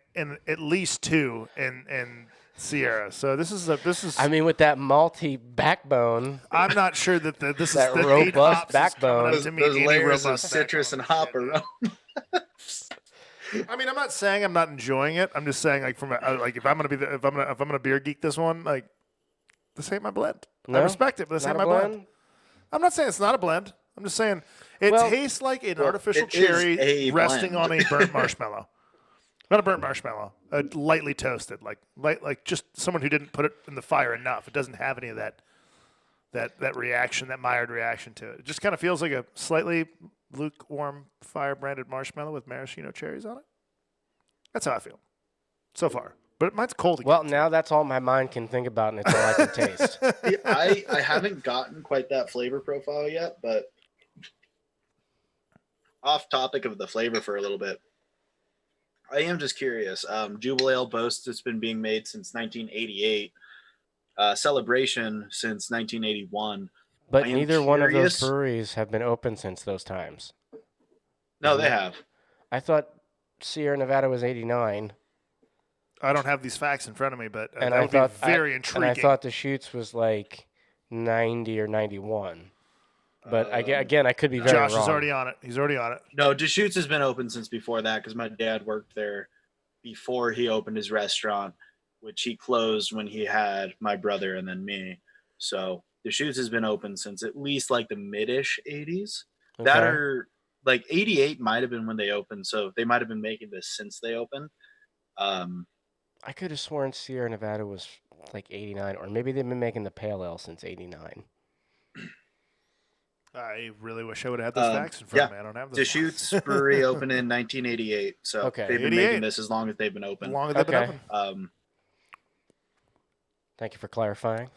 Speaker 3: at least 2 in Sierra. So this is. I
Speaker 1: mean, with that malty backbone.
Speaker 3: I'm not sure that this is
Speaker 1: that robust backbone.
Speaker 2: Those layers of citrus and hop aroma.
Speaker 3: I mean, I'm not saying I'm not enjoying it. I'm just saying, like, if I'm gonna beer geek this one, like, this ain't my blend. No? I respect it, but this ain't my blend. I'm not saying it's not a blend. I'm just saying it tastes like an artificial cherry resting on a burnt marshmallow. Not a burnt marshmallow, lightly toasted, like just someone who didn't put it in the fire enough. It doesn't have any of that reaction, that mired reaction to it. It just kind of feels like a slightly lukewarm fire-branded marshmallow with maraschino cherries on it. That's how I feel so far. But mine's cold again.
Speaker 1: Well, now that's all my mind can think about, and it's all I can taste.
Speaker 2: I haven't gotten quite that flavor profile yet, but off topic of the flavor for a little bit. I am just curious. Jubleale boasts it's been being made since 1988. Celebration since 1981.
Speaker 1: But neither one of those breweries have been open since those times.
Speaker 2: No, they have.
Speaker 1: I thought Sierra Nevada was 89.
Speaker 3: I don't have these facts in front of me, but that would be very intriguing.
Speaker 1: And I thought Deschutes was like 90 or 91. But again, I could be very wrong.
Speaker 3: Josh is already on it. He's already on it.
Speaker 2: No, Deschutes has been open since before that because my dad worked there before he opened his restaurant, which he closed when he had my brother and then me. So Deschutes has been open since at least like the mid-ish 80s. Okay. That are like 88 might have been when they opened. So they might have been making this since they opened.
Speaker 1: I could have sworn Sierra Nevada was like 89, or maybe they've been making the pale ale since 89.
Speaker 3: I really wish I would have had those facts in front of me. I don't have those.
Speaker 2: Deschutes Brewery opened in 1988, so
Speaker 1: Okay.
Speaker 2: they've been making this as long as they've been open.
Speaker 3: As long as they've been open.
Speaker 1: Thank you for clarifying.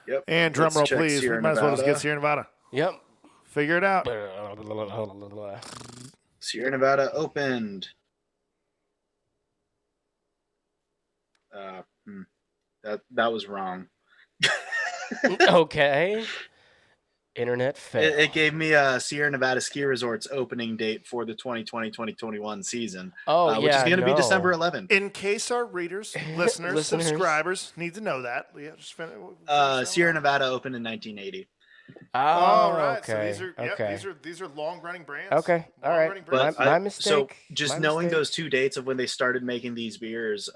Speaker 2: Yep.
Speaker 3: And drum roll, please.
Speaker 2: Sierra
Speaker 3: We might as well just
Speaker 2: Nevada.
Speaker 3: get Sierra Nevada.
Speaker 1: Yep.
Speaker 3: Figure it out.
Speaker 2: Sierra Nevada opened. That was wrong.
Speaker 1: Okay. Internet fail.
Speaker 2: It gave me Sierra Nevada Ski Resort's opening date for the 2020-2021 season. Which is going to be December 11th.
Speaker 3: In case our readers, listeners, subscribers need to know that.
Speaker 2: Sierra Nevada opened in 1980.
Speaker 3: Oh, right.
Speaker 1: Okay.
Speaker 3: So these are long-running brands.
Speaker 1: Okay. All right.
Speaker 2: But
Speaker 1: my mistake.
Speaker 2: So just knowing those two dates of when they started making these beers,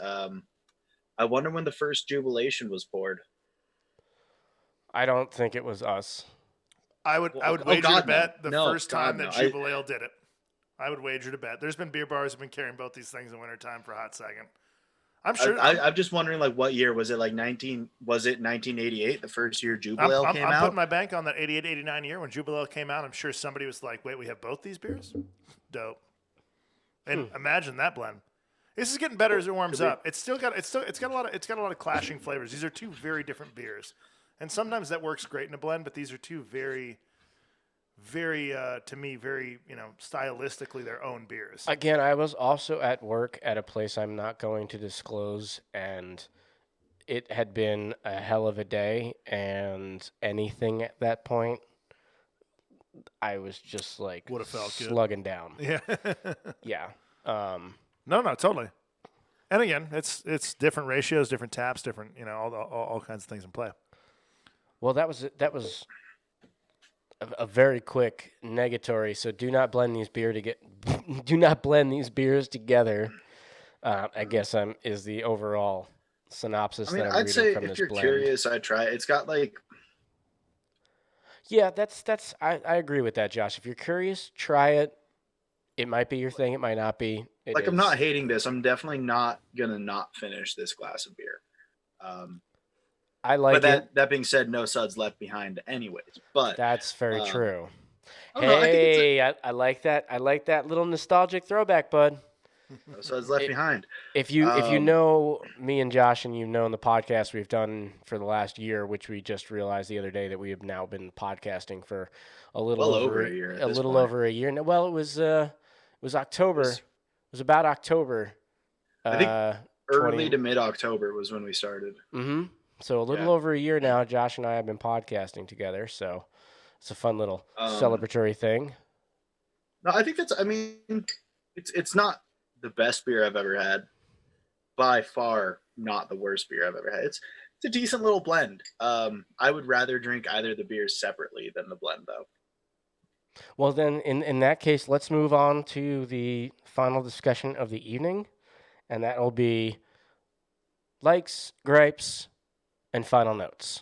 Speaker 2: I wonder when the first Jubilation was poured.
Speaker 1: I don't think it was us.
Speaker 3: I would wager to bet the first time that Jubleale did it. I would wager to bet. There's been beer bars that have been carrying both these things in wintertime for a hot second. I'm sure.
Speaker 2: I'm just wondering, like, what year was it? Like 1988, the first year Jubleale came out?
Speaker 3: I'm putting my bank on that 88, 89 year when Jubleale came out. I'm sure somebody was like, "Wait, we have both these beers? Dope!" And imagine that blend. This is getting better as it warms up. It's got a lot of clashing flavors. These are two very different beers. And sometimes that works great in a blend, but these are two very, very, to me, very, stylistically their own beers.
Speaker 1: Again, I was also at work at a place I'm not going to disclose, and it had been a hell of a day, and anything at that point, I was just like
Speaker 3: would have felt
Speaker 1: slugging down.
Speaker 3: Yeah.
Speaker 1: Yeah.
Speaker 3: No, totally. And again, it's different ratios, different taps, different, all kinds of things in play.
Speaker 1: Well, that was a very quick negatory. So do not blend these beers together. I guess is the overall synopsis.
Speaker 2: I mean,
Speaker 1: that I'm
Speaker 2: I'd
Speaker 1: reading
Speaker 2: say
Speaker 1: from
Speaker 2: if
Speaker 1: this
Speaker 2: you're
Speaker 1: blend.
Speaker 2: curious, I'd try it. It's got like.
Speaker 1: Yeah, I agree with that, Josh. If you're curious, try it. It might be your thing. It might not be.
Speaker 2: I'm not hating this. I'm definitely not gonna not finish this glass of beer.
Speaker 1: I like
Speaker 2: it. That being said, no suds left behind, anyways. But
Speaker 1: that's very true. I like that. I like that little nostalgic throwback, bud.
Speaker 2: No suds left behind.
Speaker 1: If you know me and Josh, and you've known the podcast we've done for the last year, which we just realized the other day that we have now been podcasting for a little over a year. Over a year. Well, it was October. It was about October.
Speaker 2: I think early to mid-October was when we started.
Speaker 1: Mm-hmm. So a little over a year now, Josh and I have been podcasting together. So it's a fun little celebratory thing.
Speaker 2: No, I think it's not the best beer I've ever had. By far, not the worst beer I've ever had. It's a decent little blend. I would rather drink either of the beers separately than the blend, though.
Speaker 1: Well, then, in that case, let's move on to the final discussion of the evening, and that will be likes, gripes, and final notes.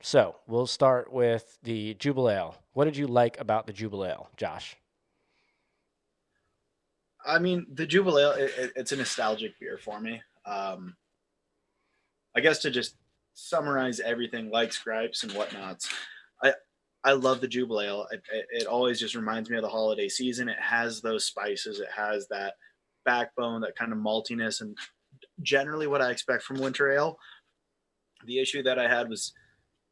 Speaker 1: So we'll start with the Jubleale. What did you like about the Jubleale, Josh?
Speaker 2: I mean, the Jubleale, it's a nostalgic beer for me. I guess to just summarize everything, likes, gripes, and whatnots, I love the Jubleale. It always just reminds me of the holiday season. It has those spices. It has that backbone, that kind of maltiness, and generally what I expect from winter ale. The issue that I had was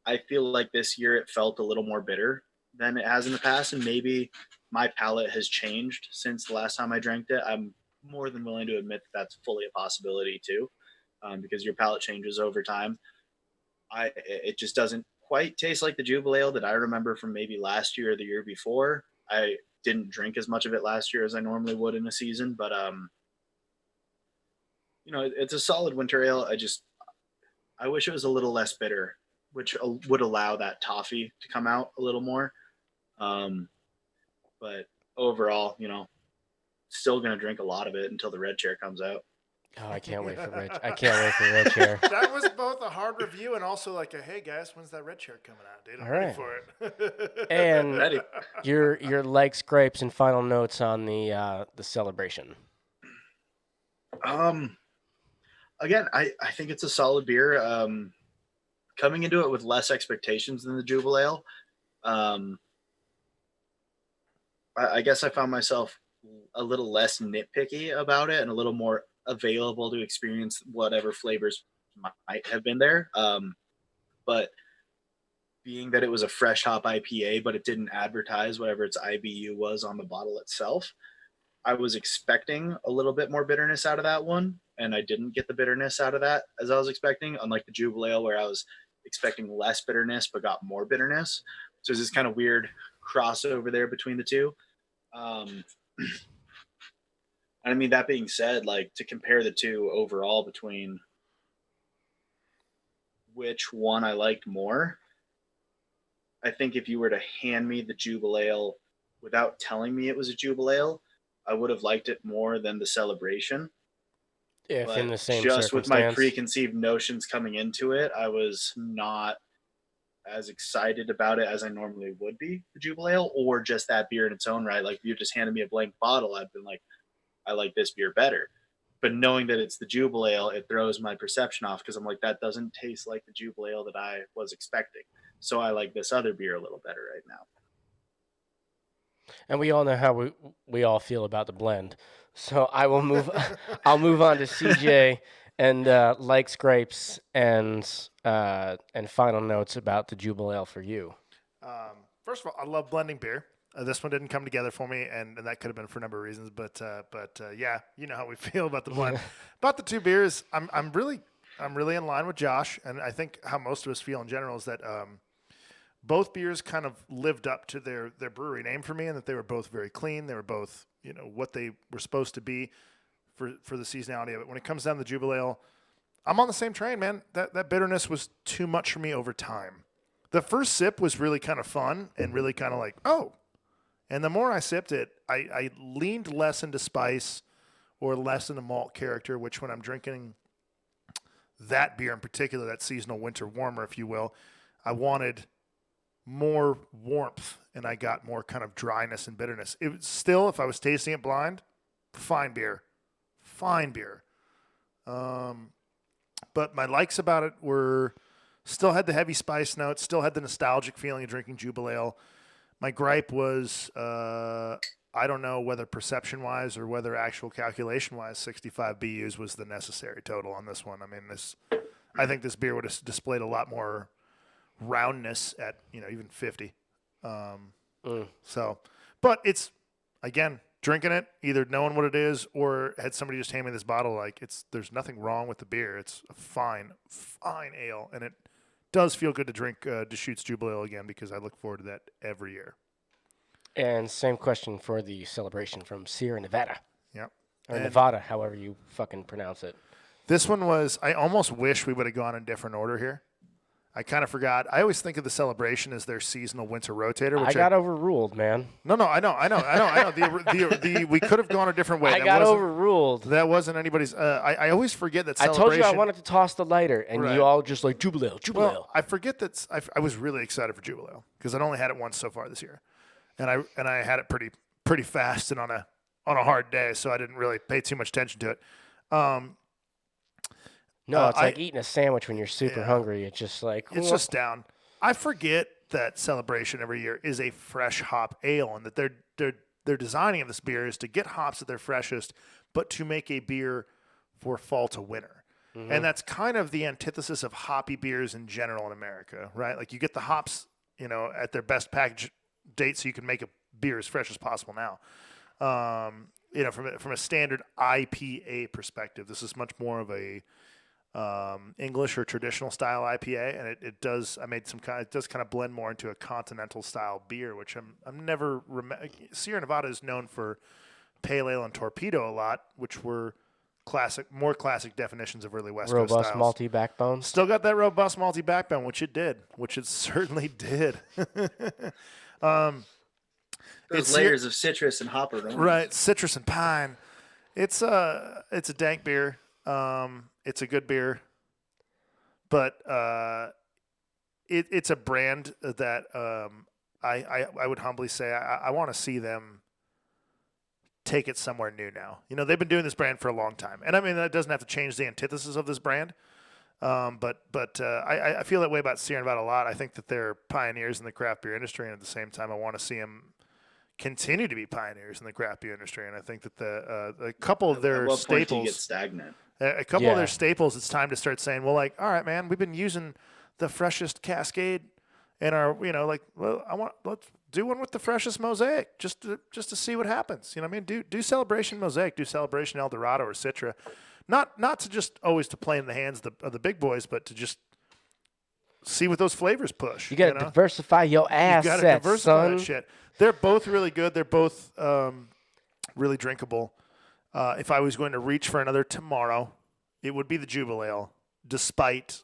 Speaker 2: I feel like this year it felt a little more bitter than it has in the past, and maybe my palate has changed since the last time I drank it. I'm more than willing to admit that that's fully a possibility too, because your palate changes over time. It just doesn't quite taste like the Jubleale that I remember from maybe last year or the year before. I didn't drink as much of it last year as I normally would in a season, but it's a solid winter ale. I wish it was a little less bitter, which would allow that toffee to come out a little more. But overall, still going to drink a lot of it until the red chair comes out.
Speaker 1: Oh, I can't wait for red. I can't wait for red chair.
Speaker 3: That was both a hard review and also like hey guys, when's that red chair coming out, dude? I'm ready for it.
Speaker 1: And
Speaker 2: ready.
Speaker 1: your likes, gripes, and final notes on the celebration.
Speaker 2: Again, I think it's a solid beer. Coming into it with less expectations than the Jubleale, um, I guess I found myself a little less nitpicky about it and a little more available to experience whatever flavors might have been there. But being that it was a fresh hop IPA, but it didn't advertise whatever its IBU was on the bottle itself, I was expecting a little bit more bitterness out of that one, and I didn't get the bitterness out of that as I was expecting, unlike the Jubleale where I was expecting less bitterness but got more bitterness. So there's this kind of weird crossover there between the two. I mean, that being said, like to compare the two overall between which one I liked more, I think if you were to hand me the Jubleale without telling me it was a Jubleale, I would have liked it more than the Celebration.
Speaker 1: If
Speaker 2: but
Speaker 1: in the same
Speaker 2: just with my
Speaker 1: circumstance.
Speaker 2: preconceived notions coming into it, I was not as excited about it as I normally would be, the Jubleale, or just that beer in its own right. Like if you just handed me a blank bottle, I'd been like, I like this beer better. But knowing that it's the Jubleale, it throws my perception off because I'm like, that doesn't taste like the Jubleale that I was expecting. So I like this other beer a little better right now.
Speaker 1: And we all know how we all feel about the blend. So I will move. I'll move on to CJ and likes grapes and final notes about the Jubleale for you.
Speaker 3: First of all, I love blending beer. This one didn't come together for me, and that could have been for a number of reasons. But yeah, you know how we feel about the blend. About the two beers, I'm really in line with Josh, and I think how most of us feel in general is that both beers kind of lived up to their brewery name for me, and that they were both very clean. They were both, you know, what they were supposed to be for the seasonality of it. When it comes down to the Jubleale, I'm on the same train, man. That bitterness was too much for me over time. The first sip was really kind of fun and really kind of like, oh. And the more I sipped it, I leaned less into spice or less into malt character, which when I'm drinking that beer in particular, that seasonal winter warmer, if you will, I wanted more warmth and I got more kind of dryness and bitterness. It was still, if I was tasting it blind, fine beer. But my likes about it were still had the heavy spice notes, still had the nostalgic feeling of drinking Jubleale. My gripe was, I don't know whether perception-wise or whether actual calculation-wise, 65 BUs was the necessary total on this one. I mean, I think this beer would have displayed a lot more roundness at, you know, even 50. So, but it's, again, drinking it, either knowing what it is or had somebody just hand me this bottle, like there's nothing wrong with the beer. It's a fine ale, and it does feel good to drink Deschutes Jubleale again because I look forward to that every year.
Speaker 1: And same question for the Celebration from Sierra Nevada.
Speaker 3: Yep.
Speaker 1: Or Nevada, however you fucking pronounce it.
Speaker 3: This one was, I almost wish we would have gone in different order here. I kind of forgot. I always think of the Celebration as their seasonal winter rotator. Which
Speaker 1: I got overruled, man.
Speaker 3: No, I know. We could have gone a different way.
Speaker 1: I got overruled.
Speaker 3: That wasn't anybody's. I always forget that Celebration.
Speaker 1: I told you I wanted to toss the lighter, and you all just like, Jubleale.
Speaker 3: Well, I forget that I was really excited for Jubleale because I'd only had it once so far this year. And I had it pretty fast and on a hard day, so I didn't really pay too much attention to it.
Speaker 1: No, it's like eating a sandwich when you're super hungry. It's just like
Speaker 3: it's just down. I forget that Celebration every year is a fresh hop ale, and that their designing of this beer is to get hops at their freshest, but to make a beer for fall to winter. Mm-hmm. And that's kind of the antithesis of hoppy beers in general in America, right? Like you get the hops, you know, at their best package date, so you can make a beer as fresh as possible now. You know, from a standard IPA perspective, this is much more of a English or traditional style IPA, and it does kind of blend more into a continental style beer, which I'm never Sierra Nevada is known for pale ale and torpedo a lot, which were more classic definitions of early West Coast styles.
Speaker 1: Robust malty backbone.
Speaker 3: Still got that robust malty backbone, which it certainly did.
Speaker 2: Those layers of citrus and hopper,
Speaker 3: right? Citrus and pine. It's a dank beer. It's a good beer, but it's a brand that I would humbly say I want to see them take it somewhere new now. You know, they've been doing this brand for a long time. And I mean, that doesn't have to change the antithesis of this brand. But I feel that way about Sierra Nevada a lot. I think that they're pioneers in the craft beer industry, and at the same time, I want to see them continue to be pioneers in the craft beer industry. And I think that a couple of their
Speaker 2: staples. Point do you get stagnant?
Speaker 3: A couple of their staples, it's time to start saying, well, like, all right, man, we've been using the freshest Cascade in our, you know, like, well, let's do one with the freshest Mosaic just to see what happens. You know what I mean? Do Celebration Mosaic, do Celebration El Dorado or Citra. Not to just always to play in the hands of the big boys, but to just see what those flavors push.
Speaker 1: You got to diversify your assets,
Speaker 3: You got to diversify
Speaker 1: son.
Speaker 3: that shit. They're both really good. They're both really drinkable. If I was going to reach for another tomorrow, it would be the Jubleale, despite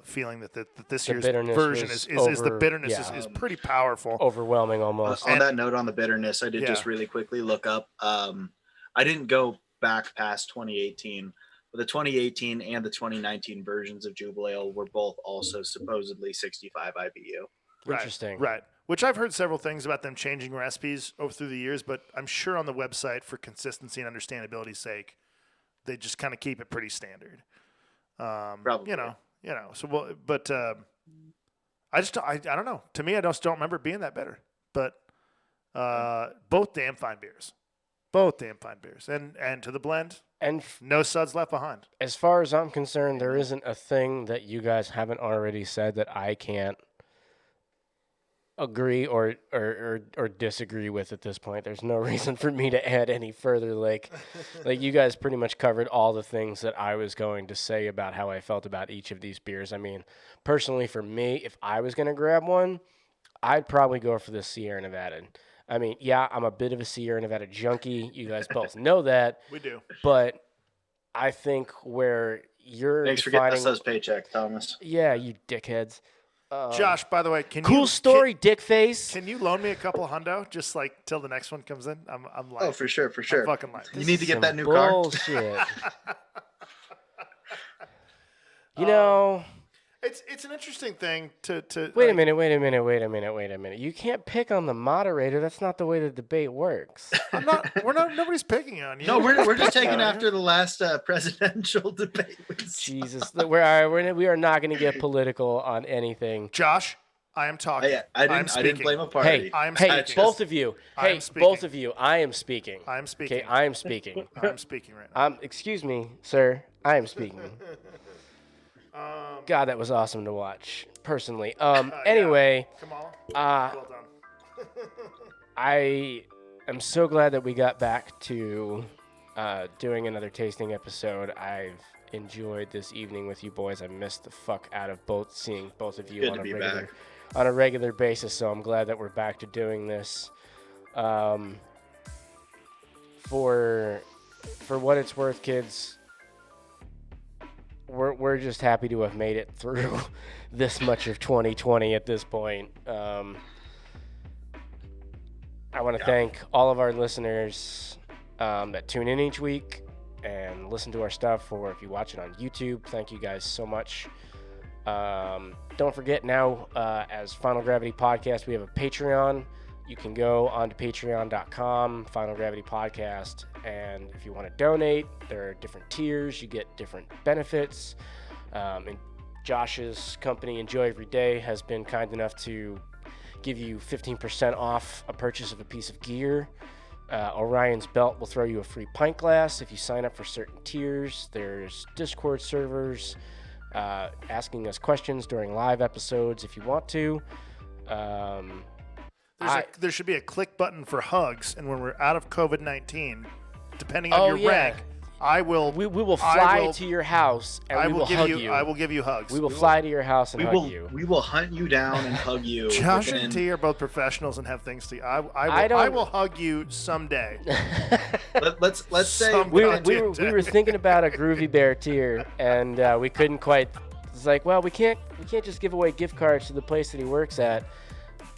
Speaker 3: feeling that this year's version is the bitterness is pretty powerful.
Speaker 1: Overwhelming almost.
Speaker 2: On that note, on the bitterness, I did just really quickly look up. I didn't go back past 2018, but the 2018 and the 2019 versions of Jubleale were both also supposedly 65 IBU.
Speaker 1: Interesting.
Speaker 3: Right. Which I've heard several things about them changing recipes through the years, but I'm sure on the website, for consistency and understandability's sake, they just kind of keep it pretty standard.
Speaker 2: Probably.
Speaker 3: You know. So, but I don't know. To me, I just don't remember it being that bitter. But both damn fine beers. And to the blend,
Speaker 1: and
Speaker 3: no suds left behind.
Speaker 1: As far as I'm concerned, there isn't a thing that you guys haven't already said that I can't agree or disagree with at this point. There's no reason for me to add any further. Like you guys pretty much covered all the things that I was going to say about how I felt about each of these beers. I mean, personally for me, if I was going to grab one, I'd probably go for the Sierra Nevada. I mean, yeah, I'm a bit of a Sierra Nevada junkie. You guys both know that.
Speaker 3: We do.
Speaker 1: But I think where you're
Speaker 2: Thanks for getting us those paychecks, Thomas.
Speaker 1: Yeah, you dickheads.
Speaker 3: Josh, by the way,
Speaker 1: dick face.
Speaker 3: Can you loan me a couple hundo just like till the next one comes in? I'm like,
Speaker 2: oh, for sure.
Speaker 3: I'm fucking like,
Speaker 2: you need to get that new car.
Speaker 1: Bullshit. You know,
Speaker 3: it's an interesting thing to.
Speaker 1: Wait a minute. You can't pick on the moderator. That's not the way the debate works.
Speaker 3: Nobody's picking on you.
Speaker 2: No, we're just taking after the last presidential debate.
Speaker 1: Jesus, we are not going to get political on anything.
Speaker 3: Josh, I am talking.
Speaker 2: I didn't blame a party.
Speaker 1: Hey, both of you. Hey, both of you. I am speaking.
Speaker 3: I'm speaking.
Speaker 1: Okay, I am speaking.
Speaker 3: I'm speaking right now.
Speaker 1: Excuse me, sir. I am speaking. God, that was awesome to watch, personally. Anyway,
Speaker 3: Kamala, well done.
Speaker 1: I am so glad that we got back to doing another tasting episode. I've enjoyed this evening with you boys. I missed the fuck out of seeing both of you on a regular basis, so I'm glad that we're back to doing this. For what it's worth, kids, we're just happy to have made it through this much of 2020 at this point. I want to thank all of our listeners that tune in each week and listen to our stuff, or if you watch it on YouTube, thank you guys so much. Don't forget now, as Final Gravity Podcast, we have a Patreon. You can go on to patreon.com, Final Gravity Podcast, and if you want to donate, there are different tiers. You get different benefits. And Josh's company, Enjoy Every Day, has been kind enough to give you 15% off a purchase of a piece of gear. Orion's Belt will throw you a free pint glass if you sign up for certain tiers. There's Discord servers, asking us questions during live episodes if you want to.
Speaker 3: There should be a click button for hugs, and when we're out of COVID-19, depending on your rank, we will fly
Speaker 1: to your house and we will hug you.
Speaker 3: I will give you hugs.
Speaker 1: We will fly to your house and hug you.
Speaker 2: We will hunt you down and hug you.
Speaker 3: Josh and T are both professionals and have things to. I will hug you someday.
Speaker 2: Let's say
Speaker 1: we were thinking about a Groovy Bear tier, and we couldn't quite. It's like, well, we can't just give away gift cards to the place that he works at,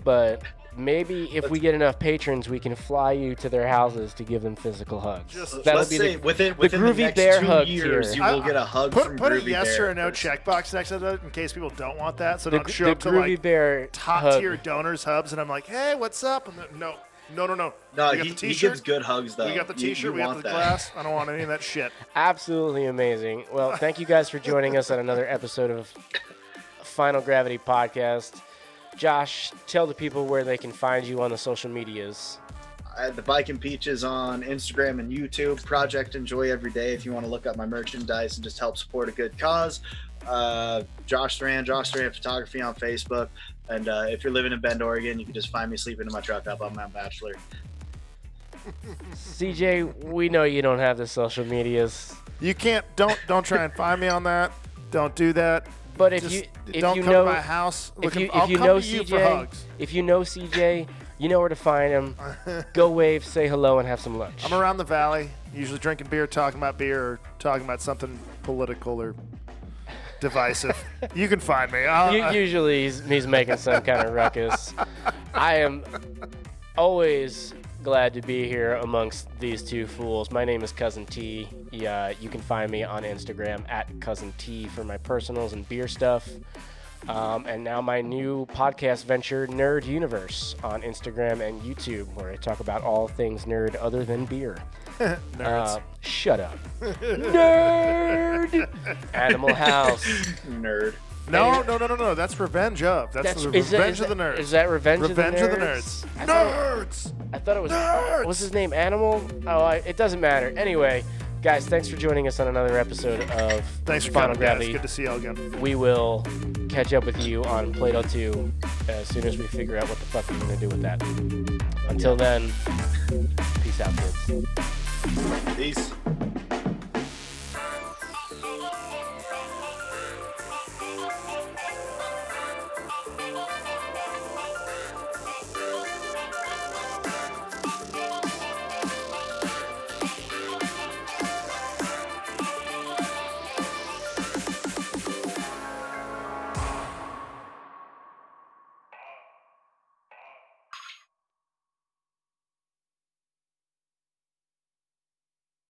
Speaker 1: but maybe if we get enough patrons, we can fly you to their houses to give them physical hugs.
Speaker 2: Let's say within the next
Speaker 1: Bear
Speaker 2: 2 years, you will get a hug from Groovy Bear.
Speaker 3: Put a yes or a no checkbox next to that in case people don't want that. So don't show up to
Speaker 1: Groovy Bear
Speaker 3: top tier donors hubs, and I'm like, hey, what's up? And no. No.
Speaker 2: No,
Speaker 3: We got
Speaker 2: he
Speaker 3: the t-shirt.
Speaker 2: gives good hugs, though.
Speaker 3: We got the t-shirt. We got the
Speaker 2: that.
Speaker 3: glass. I don't want any of that shit.
Speaker 1: Absolutely amazing. Well, thank you guys for joining us on another episode of Final Gravity Podcast. Josh, tell the people where they can find you on the social medias.
Speaker 2: The Bike and Peaches on Instagram and YouTube. Project Enjoy Every Day if you want to look up my merchandise and just help support a good cause. Josh Duran Photography on Facebook. And if you're living in Bend, Oregon, you can just find me sleeping in my truck up on Mount Bachelor.
Speaker 1: CJ, we know you don't have the social medias.
Speaker 3: You can't. Don't try and find me on that. Don't do that.
Speaker 1: But if
Speaker 3: don't
Speaker 1: you
Speaker 3: come
Speaker 1: know
Speaker 3: to my house,
Speaker 1: if you
Speaker 3: I'll come
Speaker 1: know
Speaker 3: to you
Speaker 1: CJ,
Speaker 3: for hugs.
Speaker 1: if you know CJ, you know where to find him. Go wave, say hello, and have some lunch.
Speaker 3: I'm around the valley, usually drinking beer, talking about beer, or talking about something political or divisive. You can find me.
Speaker 1: Usually he's making some kind of ruckus. I am always glad to be here amongst these two fools. My name is Cousin T. Yeah, you can find me on Instagram at Cousin T for my personals and beer stuff. And now my new podcast venture, Nerd Universe, on Instagram and YouTube, where I talk about all things nerd other than beer.
Speaker 3: Nerds.
Speaker 1: Shut up. Nerd! Animal House.
Speaker 2: Nerd.
Speaker 3: No. That's Revenge of. That's Revenge of the Nerds.
Speaker 1: Is that Revenge of the Nerds?
Speaker 3: Revenge of the Nerds.
Speaker 1: Nerds! I thought it was...
Speaker 3: Nerds!
Speaker 1: What's his name? Animal? It doesn't matter. Anyway, guys, thanks for joining us on another episode of
Speaker 3: Thanks for
Speaker 1: Final
Speaker 3: coming,
Speaker 1: Gravity.
Speaker 3: guys. Good to see y'all again.
Speaker 1: We will catch up with you on Plato 2 as soon as we figure out what the fuck we're going to do with that. Until then, peace out, kids.
Speaker 2: Peace.